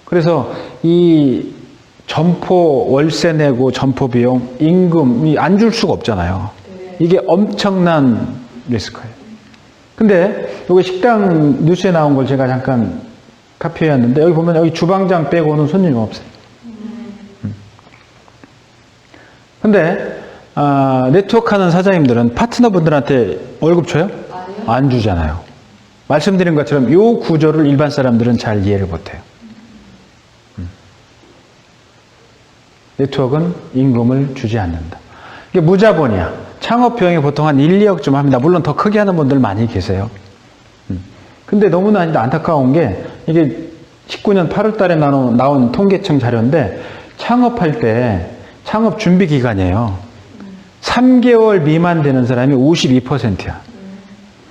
그래서 이 점포 월세 내고 점포 비용, 임금이 안 줄 수가 없잖아요. 이게 엄청난 리스크예요. 근데 여기 식당 뉴스에 나온 걸 제가 잠깐 카피해왔는데 여기 보면 여기 주방장 빼고는 손님이 없어요. 근데 네트워크하는 사장님들은 파트너분들한테 월급 줘요? 안 주잖아요. 말씀드린 것처럼 이 구조를 일반 사람들은 잘 이해를 못해요. 네트워크는 임금을 주지 않는다. 이게 무자본이야. 창업 비용이 보통 한 1, 2억쯤 합니다. 물론 더 크게 하는 분들 많이 계세요. 근데 너무나 안타까운 게 이게 19년 8월 달에 나온 통계청 자료인데 창업할 때 창업 준비 기간이에요. 3개월 미만 되는 사람이 52%야.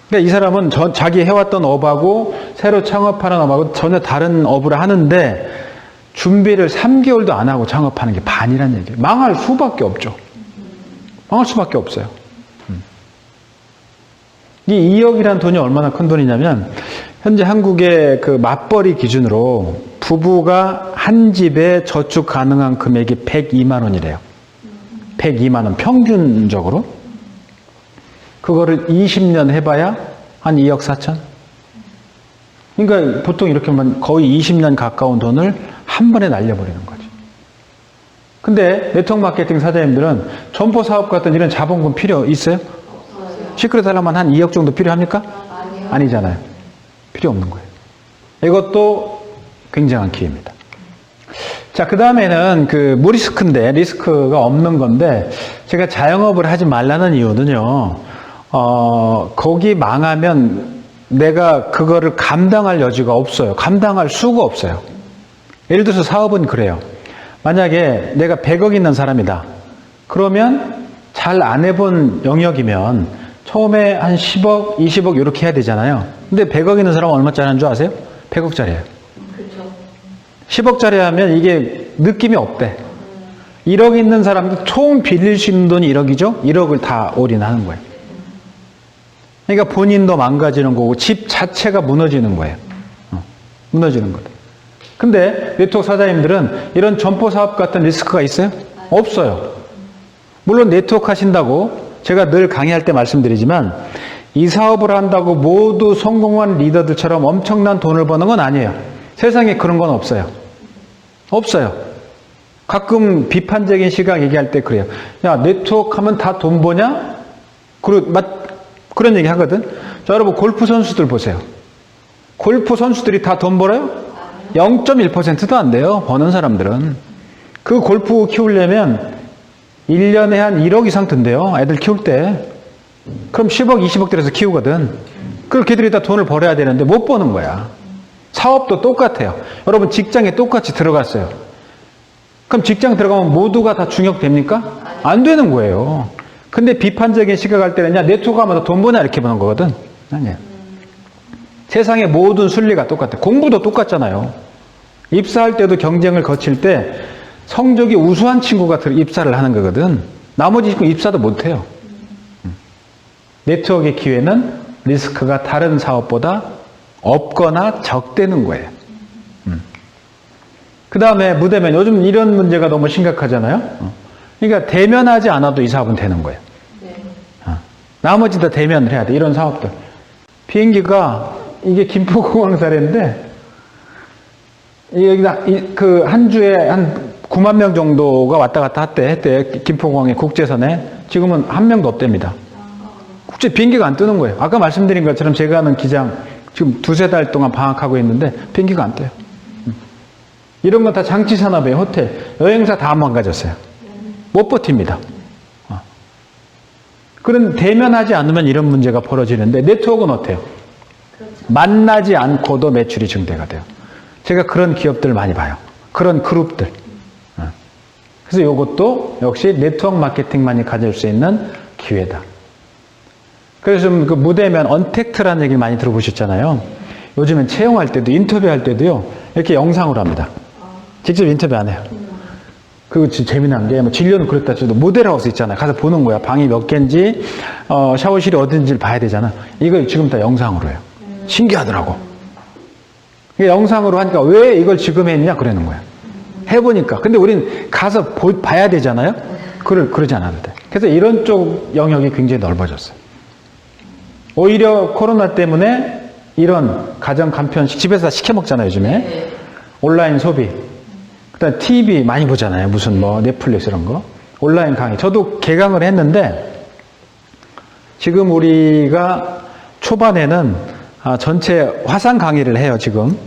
그러니까 이 사람은 자기 해왔던 업하고 새로 창업하는 업하고 전혀 다른 업을 하는데 준비를 3개월도 안 하고 창업하는 게 반이란 얘기예요. 망할 수밖에 없죠. 망할 수밖에 없어요. 이 2억이라는 돈이 얼마나 큰 돈이냐면 현재 한국의 그 맞벌이 기준으로 부부가 한 집에 저축 가능한 금액이 102만 원이래요. 102만 원 평균적으로. 그거를 20년 해봐야 한 2억 4천? 그러니까 보통 이렇게 하면 거의 20년 가까운 돈을 한 번에 날려버리는 거죠. 근데 네트워크 마케팅 사장님들은 점포 사업 같은 이런 자본금 필요 있어요? 시크릿 하려면 한 2억 정도 필요합니까? 아니잖아요. 필요 없는 거예요. 이것도 굉장한 기회입니다. 자, 그 다음에는 그 무리스크인데, 리스크가 없는 건데, 제가 자영업을 하지 말라는 이유는요, 거기 망하면 내가 그거를 감당할 여지가 없어요. 감당할 수가 없어요. 예를 들어서 사업은 그래요. 만약에 내가 100억 있는 사람이다. 그러면 잘 안 해본 영역이면 처음에 한 10억, 20억 이렇게 해야 되잖아요. 근데 100억 있는 사람은 얼마짜리 하는 줄 아세요? 100억짜리예요. 그렇죠. 10억짜리 하면 이게 느낌이 없대. 1억 있는 사람도 총 빌릴 수 있는 돈이 1억이죠? 1억을 다 올인하는 거예요. 그러니까 본인도 망가지는 거고 집 자체가 무너지는 거예요. 무너지는 거다. 근데 네트워크 사장님들은 이런 점포 사업 같은 리스크가 있어요? 없어요. 물론 네트워크 하신다고 제가 늘 강의할 때 말씀드리지만 이 사업을 한다고 모두 성공한 리더들처럼 엄청난 돈을 버는 건 아니에요. 세상에 그런 건 없어요. 없어요. 가끔 비판적인 시각 얘기할 때 그래요. 야, 네트워크 하면 다 돈 버냐? 그런 얘기 하거든. 자, 여러분 골프 선수들 보세요. 골프 선수들이 다 돈 벌어요? 0.1%도 안 돼요. 버는 사람들은. 그 골프 키우려면 1년에 한 1억 이상 든대요. 애들 키울 때. 그럼 10억, 20억 들여서 키우거든. 그럼 걔들이 다 돈을 벌어야 되는데 못 버는 거야. 사업도 똑같아요. 여러분 직장에 똑같이 들어갔어요. 그럼 직장 들어가면 모두가 다 중역됩니까? 안 되는 거예요. 근데 비판적인 시각할 때는 야, 네트워크 하면 돈 버냐 이렇게 보는 거거든. 아니에요. 세상의 모든 순리가 똑같아요. 공부도 똑같잖아요. 입사할 때도 경쟁을 거칠 때 성적이 우수한 친구가 입사를 하는 거거든. 나머지 친구 입사도 못해요. 네트워크의 기회는 리스크가 다른 사업보다 없거나 적대는 거예요. 그 다음에 무대면 요즘 이런 문제가 너무 심각하잖아요. 그러니까 대면하지 않아도 이 사업은 되는 거예요. 나머지 다 대면을 해야 돼. 이런 사업들. 비행기가 이게 김포공항 사례인데 여기다 그 한 주에 한 9만 명 정도가 왔다 갔다 했대 김포공항의 국제선에. 지금은 한 명도 없답니다. 국제 비행기가 안 뜨는 거예요. 아까 말씀드린 것처럼 제가 하는 기장 지금 2-3달 동안 방학하고 있는데 비행기가 안 떠요. 이런 건 다 장치 산업이에요. 호텔, 여행사 다 망가졌어요. 못 버팁니다. 그런 대면하지 않으면 이런 문제가 벌어지는데 네트워크는 어때요? 그렇죠. 만나지 않고도 매출이 증대가 돼요. 제가 그런 기업들 많이 봐요. 그런 그룹들. 그래서 이것도 역시 네트워크 마케팅만이 가질 수 있는 기회다. 그래서 좀 그 무대면 언택트라는 얘기를 많이 들어보셨잖아요. 요즘엔 채용할 때도 인터뷰할 때도요. 이렇게 영상으로 합니다. 직접 인터뷰 안 해요. 그리고 재미난 게 뭐 진료는 그렇다 쳐도 모델하우스 있잖아요. 가서 보는 거야. 방이 몇 개인지 샤워실이 어딘지를 봐야 되잖아. 이걸 지금 다 영상으로 해요. 신기하더라고. 이게 영상으로 하니까 왜 이걸 지금 했냐 그러는 거야. 해보니까. 근데 우린 가서 봐야 되잖아요. 그러지 않아도 돼. 그래서 이런 쪽 영역이 굉장히 넓어졌어요. 오히려 코로나 때문에 이런 가정 간편식 집에서 다 시켜 먹잖아요, 요즘에. 온라인 소비. 그다음 TV 많이 보잖아요. 무슨 뭐 넷플릭스 이런 거. 온라인 강의. 저도 개강을 했는데 지금 우리가 초반에는 전체 화상 강의를 해요, 지금.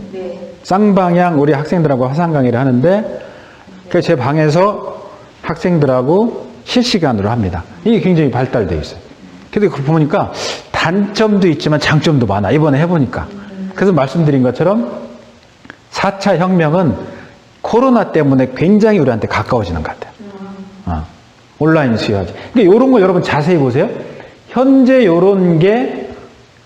쌍방향 우리 학생들하고 화상 강의를 하는데 그 제 방에서 학생들하고 실시간으로 합니다. 이게 굉장히 발달되어 있어요. 그래서 그거 보니까 단점도 있지만 장점도 많아. 이번에 해보니까. 그래서 말씀드린 것처럼 4차 혁명은 코로나 때문에 굉장히 우리한테 가까워지는 것 같아요. 온라인 수요하지. 그러니까 이런 거 여러분 자세히 보세요. 현재 이런 게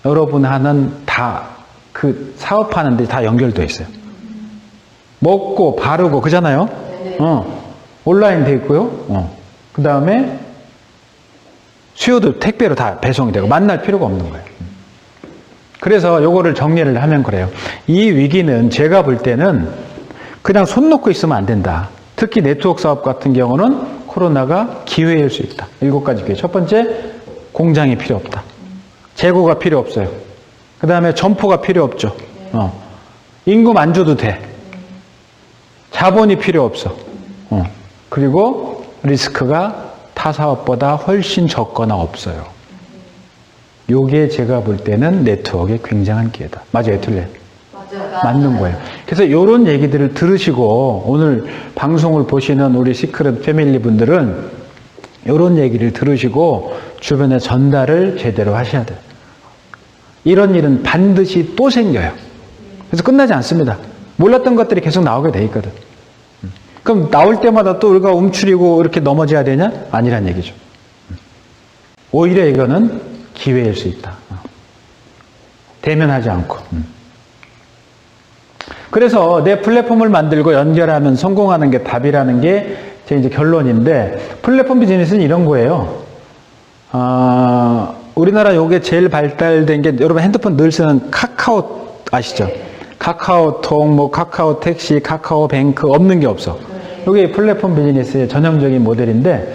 여러분 하는 다 그 사업하는데 다 연결되어 있어요. 먹고 바르고 그잖아요. 온라인 돼 있고요. 그 다음에 수요도 택배로 다 배송이 되고 만날 필요가 없는 거예요. 그래서 요거를 정리를 하면 그래요. 이 위기는 제가 볼 때는 그냥 손 놓고 있으면 안 된다. 특히 네트워크 사업 같은 경우는 코로나가 기회일 수 있다. 7가지 기회. 첫 번째, 공장이 필요 없다. 재고가 필요 없어요. 그 다음에 점포가 필요 없죠. 임금 안 줘도 돼. 자본이 필요 없어. 그리고 리스크가 타 사업보다 훨씬 적거나 없어요. 요게 제가 볼 때는 네트워크의 굉장한 기회다. 맞아요, 틀려요? 맞아요. 맞는 거예요. 그래서 이런 얘기들을 들으시고 오늘 방송을 보시는 우리 시크릿 패밀리 분들은 이런 얘기를 들으시고 주변에 전달을 제대로 하셔야 돼요. 이런 일은 반드시 또 생겨요. 그래서 끝나지 않습니다. 몰랐던 것들이 계속 나오게 돼 있거든. 그럼 나올 때마다 또 우리가 움츠리고 이렇게 넘어져야 되냐? 아니란 얘기죠. 오히려 이거는 기회일 수 있다. 대면하지 않고. 그래서 내 플랫폼을 만들고 연결하면 성공하는 게 답이라는 게 제 이제 결론인데, 플랫폼 비즈니스는 이런 거예요. 우리나라 요게 제일 발달된 게, 여러분 핸드폰 늘 쓰는 카카오 아시죠? 카카오톡, 뭐 카카오 택시, 카카오 뱅크 없는 게 없어. 이게 플랫폼 비즈니스의 전형적인 모델인데,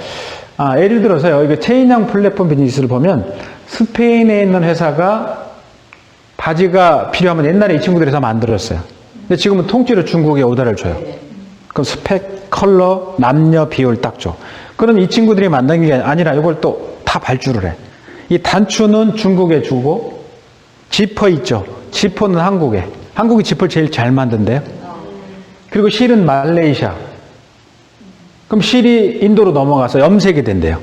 예를 들어서요, 이거 체인형 플랫폼 비즈니스를 보면 스페인에 있는 회사가 바지가 필요하면 옛날에 이 친구들이 다 만들었어요. 근데 지금은 통째로 중국에 오더를 줘요. 그럼 스펙, 컬러, 남녀, 비율 딱 줘. 그럼 이 친구들이 만든 게 아니라 이걸 또 다 발주를 해. 이 단추는 중국에 주고, 지퍼 있죠? 지퍼는 한국에. 한국이 지퍼를 제일 잘 만든대요. 그리고 실은 말레이시아. 그럼 실이 인도로 넘어가서 염색이 된대요.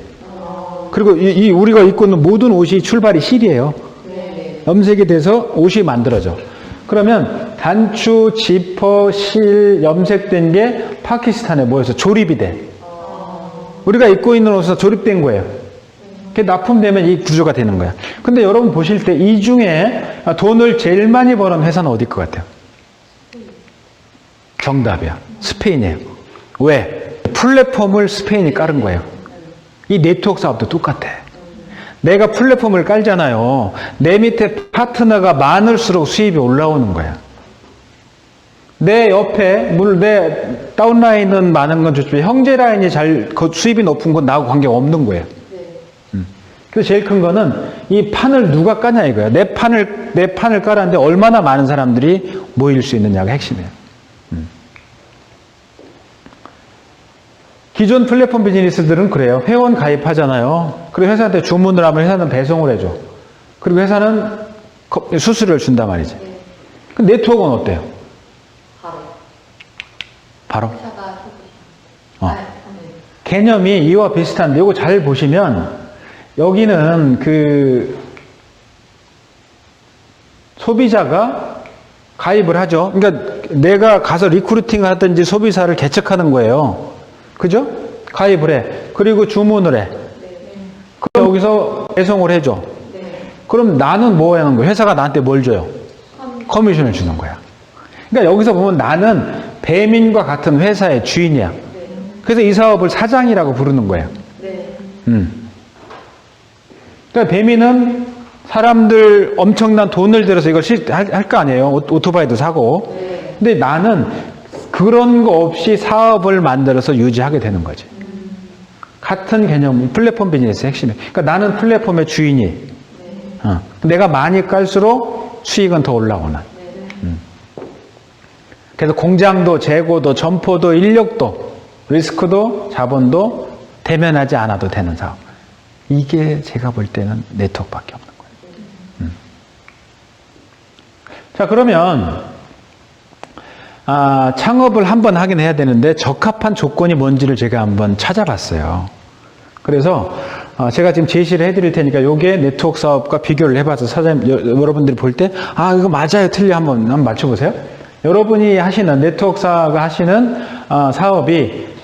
그리고 이 우리가 입고 있는 모든 옷이 출발이 실이에요. 염색이 돼서 옷이 만들어져. 그러면 단추, 지퍼, 실, 염색된 게 파키스탄에 모여서 조립이 돼. 우리가 입고 있는 옷에서 조립된 거예요. 그게 납품되면 이 구조가 되는 거야. 근데 여러분 보실 때 이 중에 돈을 제일 많이 버는 회사는 어디일 것 같아요? 정답이야. 스페인이에요. 왜? 플랫폼을 스페인이 깔은 거예요. 이 네트워크 사업도 똑같아. 내가 플랫폼을 깔잖아요. 내 밑에 파트너가 많을수록 수입이 올라오는 거야. 내 옆에, 물론 내 다운라인은 많은 건 좋지만 형제 라인이 수입이 높은 건 나하고 관계가 없는 거예요. 그래서 제일 큰 거는 이 판을 누가 까냐 이거야. 내 판을 깔았는데 얼마나 많은 사람들이 모일 수 있느냐가 핵심이에요. 기존 플랫폼 비즈니스들은 그래요. 회원 가입하잖아요. 그리고 회사한테 주문을 하면 회사는 배송을 해줘. 그리고 회사는 수수료를 준단 말이지. 근데 네트워크는 어때요? 바로? 개념이 이와 비슷한데 이거 잘 보시면 여기는 소비자가 가입을 하죠. 그러니까 내가 가서 리크루팅을 하든지 소비자를 개척하는 거예요. 그죠? 가입을 해. 그리고 주문을 해. 그럼 여기서 배송을 해줘. 그럼 나는 뭐 하는 거야? 회사가 나한테 뭘 줘요? 커미션을 주는 거야. 그러니까 여기서 보면 나는 배민과 같은 회사의 주인이야. 그래서 이 사업을 사장이라고 부르는 거예요. 그러니까 배민은 사람들 엄청난 돈을 들여서 이걸 할 거 아니에요. 오토바이도 사고. 근데 나는 그런 거 없이 사업을 만들어서 유지하게 되는 거지. 같은 개념, 플랫폼 비즈니스의 핵심이에요. 그러니까 나는 플랫폼의 주인이. 내가 많이 깔수록 수익은 더 올라오는. 그래서 공장도, 재고도, 점포도, 인력도, 리스크도, 자본도 대면하지 않아도 되는 사업. 이게 제가 볼 때는 네트워크밖에 없는 거예요. 자, 그러면 창업을 한번 하긴 해야 되는데 적합한 조건이 뭔지를 제가 한번 찾아봤어요. 그래서 제가 지금 제시를 해드릴 테니까 이게 네트워크 사업과 비교를 해봐서 사장님, 여러분들이 볼 때 이거 맞아요, 틀려 한번 맞춰보세요. 여러분이 하시는 네트워크사가 하시는 사업이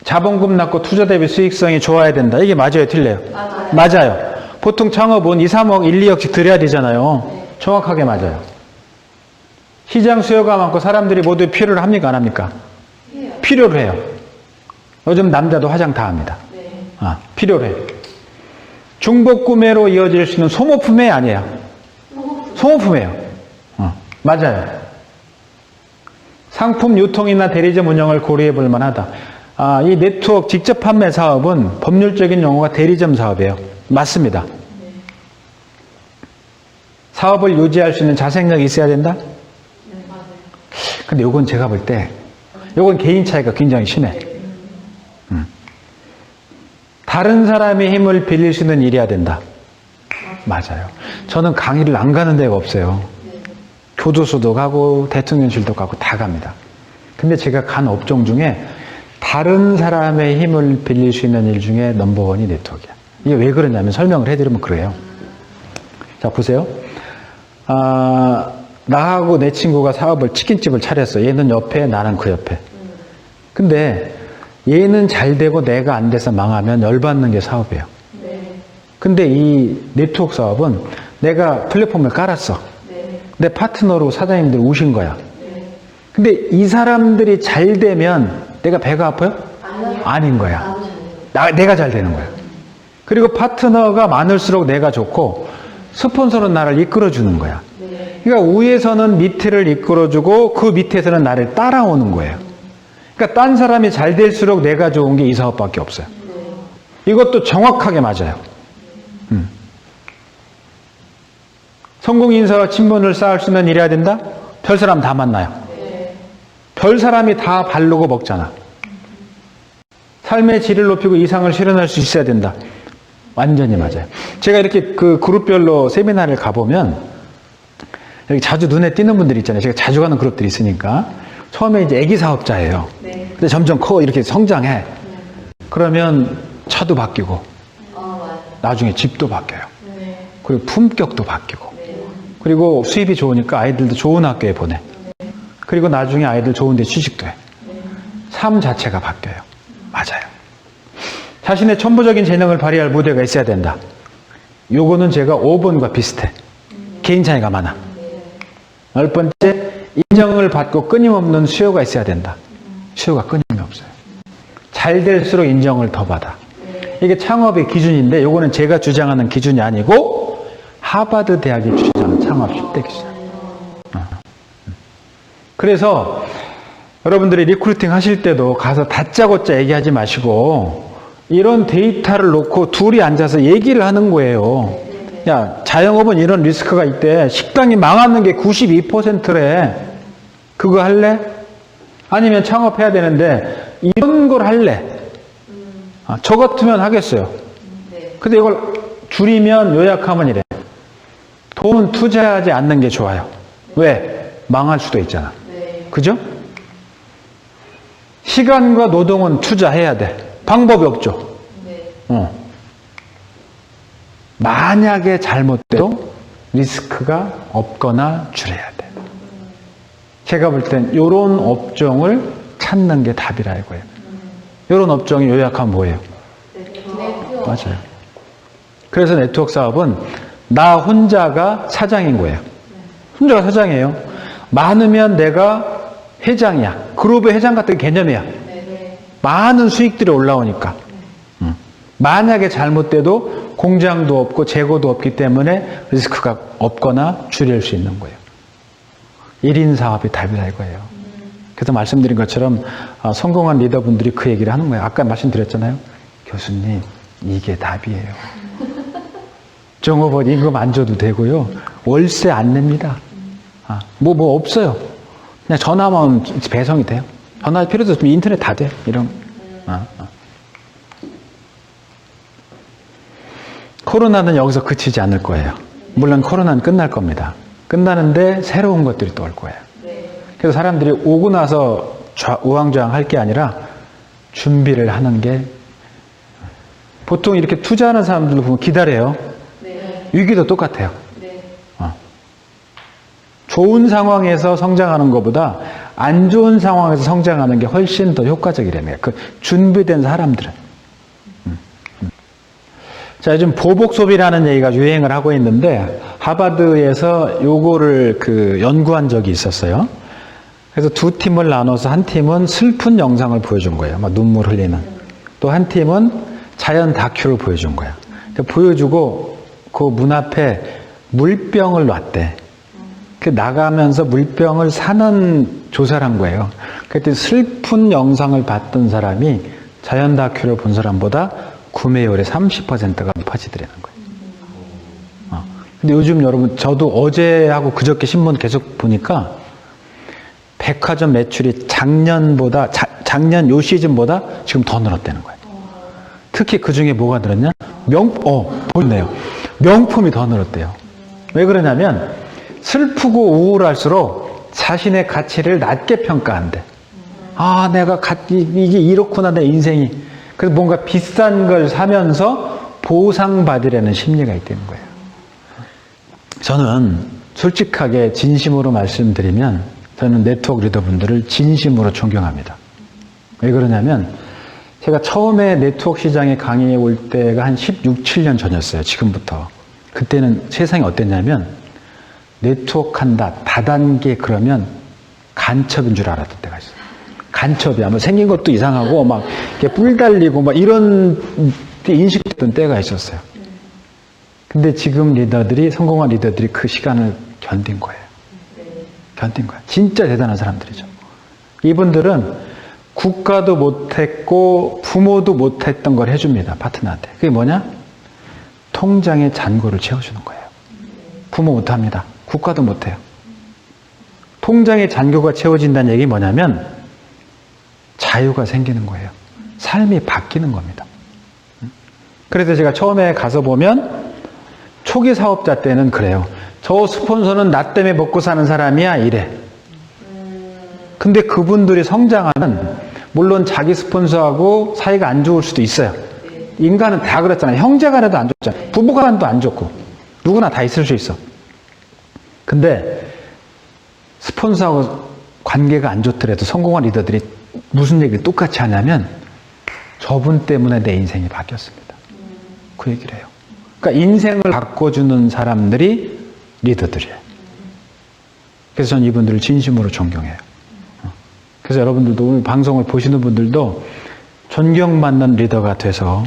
자본금 낮고 투자 대비 수익성이 좋아야 된다. 이게 맞아요, 틀려요? 맞아요. 보통 창업은 2, 3억, 1, 2억씩 들여야 되잖아요. 정확하게 맞아요. 시장 수요가 많고 사람들이 모두 필요를 합니까, 안 합니까? 필요로 해요. 요즘 남자도 화장 다 합니다. 필요로 해요. 중복 구매로 이어질 수 있는 소모품이 아니에요. 소모품이에요. 맞아요. 상품 유통이나 대리점 운영을 고려해 볼 만하다. 이 네트워크 직접 판매 사업은 법률적인 용어가 대리점 사업이에요. 맞습니다. 사업을 유지할 수 있는 자생력이 있어야 된다? 근데 요건 제가 볼 때, 요건 개인 차이가 굉장히 심해. 다른 사람의 힘을 빌릴 수 있는 일이어야 된다. 맞아요. 저는 강의를 안 가는 데가 없어요. 교도소도 가고 대통령실도 가고 다 갑니다. 근데 제가 간 업종 중에 다른 사람의 힘을 빌릴 수 있는 일 중에 넘버원이 네트워크야. 이게 왜 그러냐면 설명을 해드리면 그래요. 자, 보세요. 나하고 내 친구가 치킨집을 차렸어. 얘는 옆에, 나는 그 옆에. 근데 얘는 잘 되고 내가 안 돼서 망하면 열받는 게 사업이에요. 근데 이 네트워크 사업은 내가 플랫폼을 깔았어. 내 파트너로 사장님들 오신 거야. 근데 이 사람들이 잘 되면 내가 배가 아파요? 아닌 거야. 내가 잘 되는 거야. 그리고 파트너가 많을수록 내가 좋고 스폰서는 나를 이끌어주는 거야. 그러니까 위에서는 밑을 이끌어주고 그 밑에서는 나를 따라오는 거예요. 그러니까 딴 사람이 잘 될수록 내가 좋은 게 이 사업밖에 없어요. 이것도 정확하게 맞아요. 성공 인사와 친분을 쌓을 수 있는 일해야 된다? 별 사람 다 만나요. 별 사람이 다 바르고 먹잖아. 삶의 질을 높이고 이상을 실현할 수 있어야 된다. 완전히 맞아요. 제가 이렇게 그 그룹별로 세미나를 가보면 여기 자주 눈에 띄는 분들이 있잖아요. 제가 자주 가는 그룹들이 있으니까. 처음에 이제 애기 사업자예요. 근데 점점 이렇게 성장해. 그러면 차도 바뀌고 나중에 집도 바뀌어요. 그리고 품격도 바뀌고 그리고 수입이 좋으니까 아이들도 좋은 학교에 보내. 그리고 나중에 아이들 좋은 데 취직도 해. 삶 자체가 바뀌어요. 맞아요. 자신의 천부적인 재능을 발휘할 무대가 있어야 된다. 요거는 제가 5번과 비슷해. 개인 차이가 많아. 10번째, 인정을 받고 끊임없는 수요가 있어야 된다. 수요가 끊임이 없어요. 잘 될수록 인정을 더 받아. 이게 창업의 기준인데 요거는 제가 주장하는 기준이 아니고 하버드 대학이 주장하는 창업 10대 기준. 그래서 여러분들이 리크루팅 하실 때도 가서 다짜고짜 얘기하지 마시고 이런 데이터를 놓고 둘이 앉아서 얘기를 하는 거예요. 야, 자영업은 이런 리스크가 있대. 식당이 망하는 게 92%래. 그거 할래? 아니면 창업해야 되는데 이런 걸 할래? 저 같으면 하겠어요. 근데 이걸 줄이면 요약하면 이래. 돈은 투자하지 않는 게 좋아요. 왜? 망할 수도 있잖아. 그죠? 시간과 노동은 투자해야 돼. 방법이 없죠. 만약에 잘못돼도 리스크가 없거나 줄여야 돼. 제가 볼 땐 이런 업종을 찾는 게 답이라 이거예요. 이런 업종이 요약하면 뭐예요? 맞아요. 그래서 네트워크 사업은 나 혼자가 사장인 거예요. 혼자가 사장이에요. 많으면 내가 회장이야. 그룹의 회장 같은 개념이야. 많은 수익들이 올라오니까. 만약에 잘못돼도 공장도 없고 재고도 없기 때문에 리스크가 없거나 줄일 수 있는 거예요. 1인 사업이 답이다 이거예요. 그래서 말씀드린 것처럼 성공한 리더분들이 그 얘기를 하는 거예요. 아까 말씀드렸잖아요. 교수님, 이게 답이에요. 종업원 임금 안 줘도 되고요. 월세 안 냅니다. 뭐 없어요. 그냥 전화만 배송이 돼요. 전화할 필요도 없으면 인터넷 다 돼. 이런. 코로나는 여기서 그치지 않을 거예요. 물론 코로나는 끝날 겁니다. 끝나는데 새로운 것들이 또 올 거예요. 그래서 사람들이 오고 나서 우왕좌왕 할 게 아니라 준비를 하는 게 보통 이렇게 투자하는 사람들을 보면 기다려요. 위기도 똑같아요. 좋은 상황에서 성장하는 것보다 안 좋은 상황에서 성장하는 게 훨씬 더 효과적이라며. 그 준비된 사람들은. 자, 요즘 보복 소비라는 얘기가 유행을 하고 있는데 하버드에서 요거를 연구한 적이 있었어요. 그래서 두 팀을 나눠서 한 팀은 슬픈 영상을 보여준 거예요. 막 눈물 흘리는. 또 한 팀은 자연 다큐를 보여준 거야. 보여주고 그 문 앞에 물병을 놨대. 나가면서 물병을 사는 조사를 한 거예요. 그랬더니 슬픈 영상을 봤던 사람이 자연 다큐를 본 사람보다 구매율의 30%가 높아지더라는 거예요. 근데 요즘 여러분, 저도 어제하고 그저께 신문 계속 보니까 백화점 매출이 작년 요 시즌보다 지금 더 늘었다는 거예요. 특히 그 중에 뭐가 늘었냐? 보이네요. 명품이 더 늘었대요. 왜 그러냐면 슬프고 우울할수록 자신의 가치를 낮게 평가한대. 이게 이렇구나, 내 인생이. 그래서 뭔가 비싼 걸 사면서 보상받으려는 심리가 있다는 거예요. 저는 솔직하게 진심으로 말씀드리면 저는 네트워크 리더분들을 진심으로 존경합니다. 왜 그러냐면 제가 처음에 네트워크 시장에 강의에 올 때가 한 16, 17년 전이었어요. 지금부터. 그때는 세상이 어땠냐면 네트워크 한다, 다단계 그러면 간첩인 줄 알았던 때가 있어요. 간첩이야. 뭐 생긴 것도 이상하고 막 이렇게 뿔 달리고 막 이런 인식됐던 때가 있었어요. 근데 지금 성공한 리더들이 그 시간을 견딘 거예요. 견딘 거예요. 진짜 대단한 사람들이죠. 이분들은 국가도 못했고 부모도 못했던 걸 해줍니다. 파트너한테. 그게 뭐냐? 통장의 잔고를 채워주는 거예요. 부모 못합니다. 국가도 못해요. 통장의 잔고가 채워진다는 얘기 뭐냐면 자유가 생기는 거예요. 삶이 바뀌는 겁니다. 그래서 제가 처음에 가서 보면 초기 사업자 때는 그래요. 저 스폰서는 나 때문에 먹고 사는 사람이야 이래. 근데 그분들이 성장하면 물론 자기 스폰서하고 사이가 안 좋을 수도 있어요. 인간은 다 그렇잖아요. 형제간에도 안 좋잖아요. 부부간도 안 좋고 누구나 다 있을 수 있어. 근데 스폰서하고 관계가 안 좋더라도 성공한 리더들이 무슨 얘기를 똑같이 하냐면 저분 때문에 내 인생이 바뀌었습니다. 그 얘기를 해요. 그러니까 인생을 바꿔주는 사람들이 리더들이에요. 그래서 저는 이분들을 진심으로 존경해요. 그래서 여러분들도 오늘 방송을 보시는 분들도 존경받는 리더가 돼서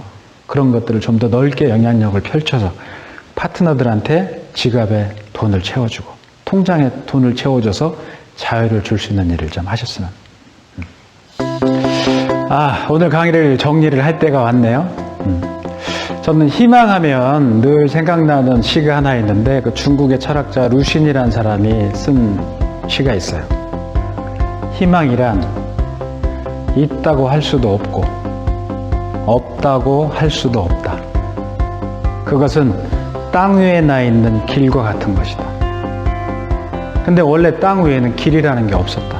그런 것들을 좀 더 넓게 영향력을 펼쳐서 파트너들한테 지갑에 돈을 채워주고 통장에 돈을 채워줘서 자유를 줄 수 있는 일을 좀 하셨으면. 오늘 강의를 정리를 할 때가 왔네요. 저는 희망하면 늘 생각나는 시가 하나 있는데 그 중국의 철학자 루신이라는 사람이 쓴 시가 있어요. 희망이란 있다고 할 수도 없고 없다고 할 수도 없다. 그것은 땅 위에 나 있는 길과 같은 것이다. 근데 원래 땅 위에는 길이라는 게 없었다.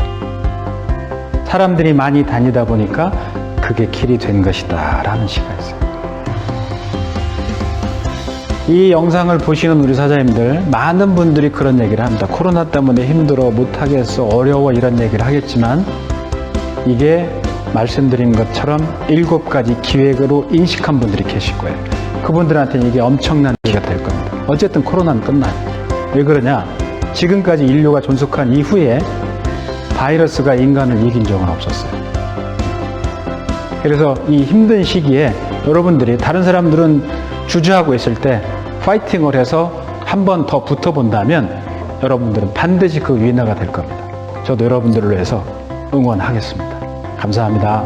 사람들이 많이 다니다 보니까 그게 길이 된 것이다 라는 시가 있어요. 이 영상을 보시는 우리 사장님들 많은 분들이 그런 얘기를 합니다. 코로나 때문에 힘들어, 못하겠어, 어려워 이런 얘기를 하겠지만 이게 말씀드린 것처럼 7가지 기획으로 인식한 분들이 계실 거예요. 그분들한테는 이게 엄청난 기회가 될 겁니다. 어쨌든 코로나는 끝나요. 왜 그러냐? 지금까지 인류가 존속한 이후에 바이러스가 인간을 이긴 적은 없었어요. 그래서 이 힘든 시기에 여러분들이 다른 사람들은 주저하고 있을 때 파이팅을 해서 한 번 더 붙어본다면 여러분들은 반드시 그 위너가 될 겁니다. 저도 여러분들을 위해서 응원하겠습니다. 감사합니다.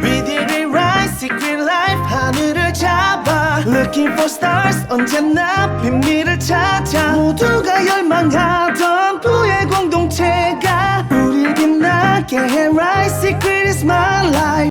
We did it right, secret life 하늘을 잡아 Looking for stars 언제나 비밀을 찾아 모두가 열망하던 부의 공동체가 우릴 빛나게 해 Right, secret is my life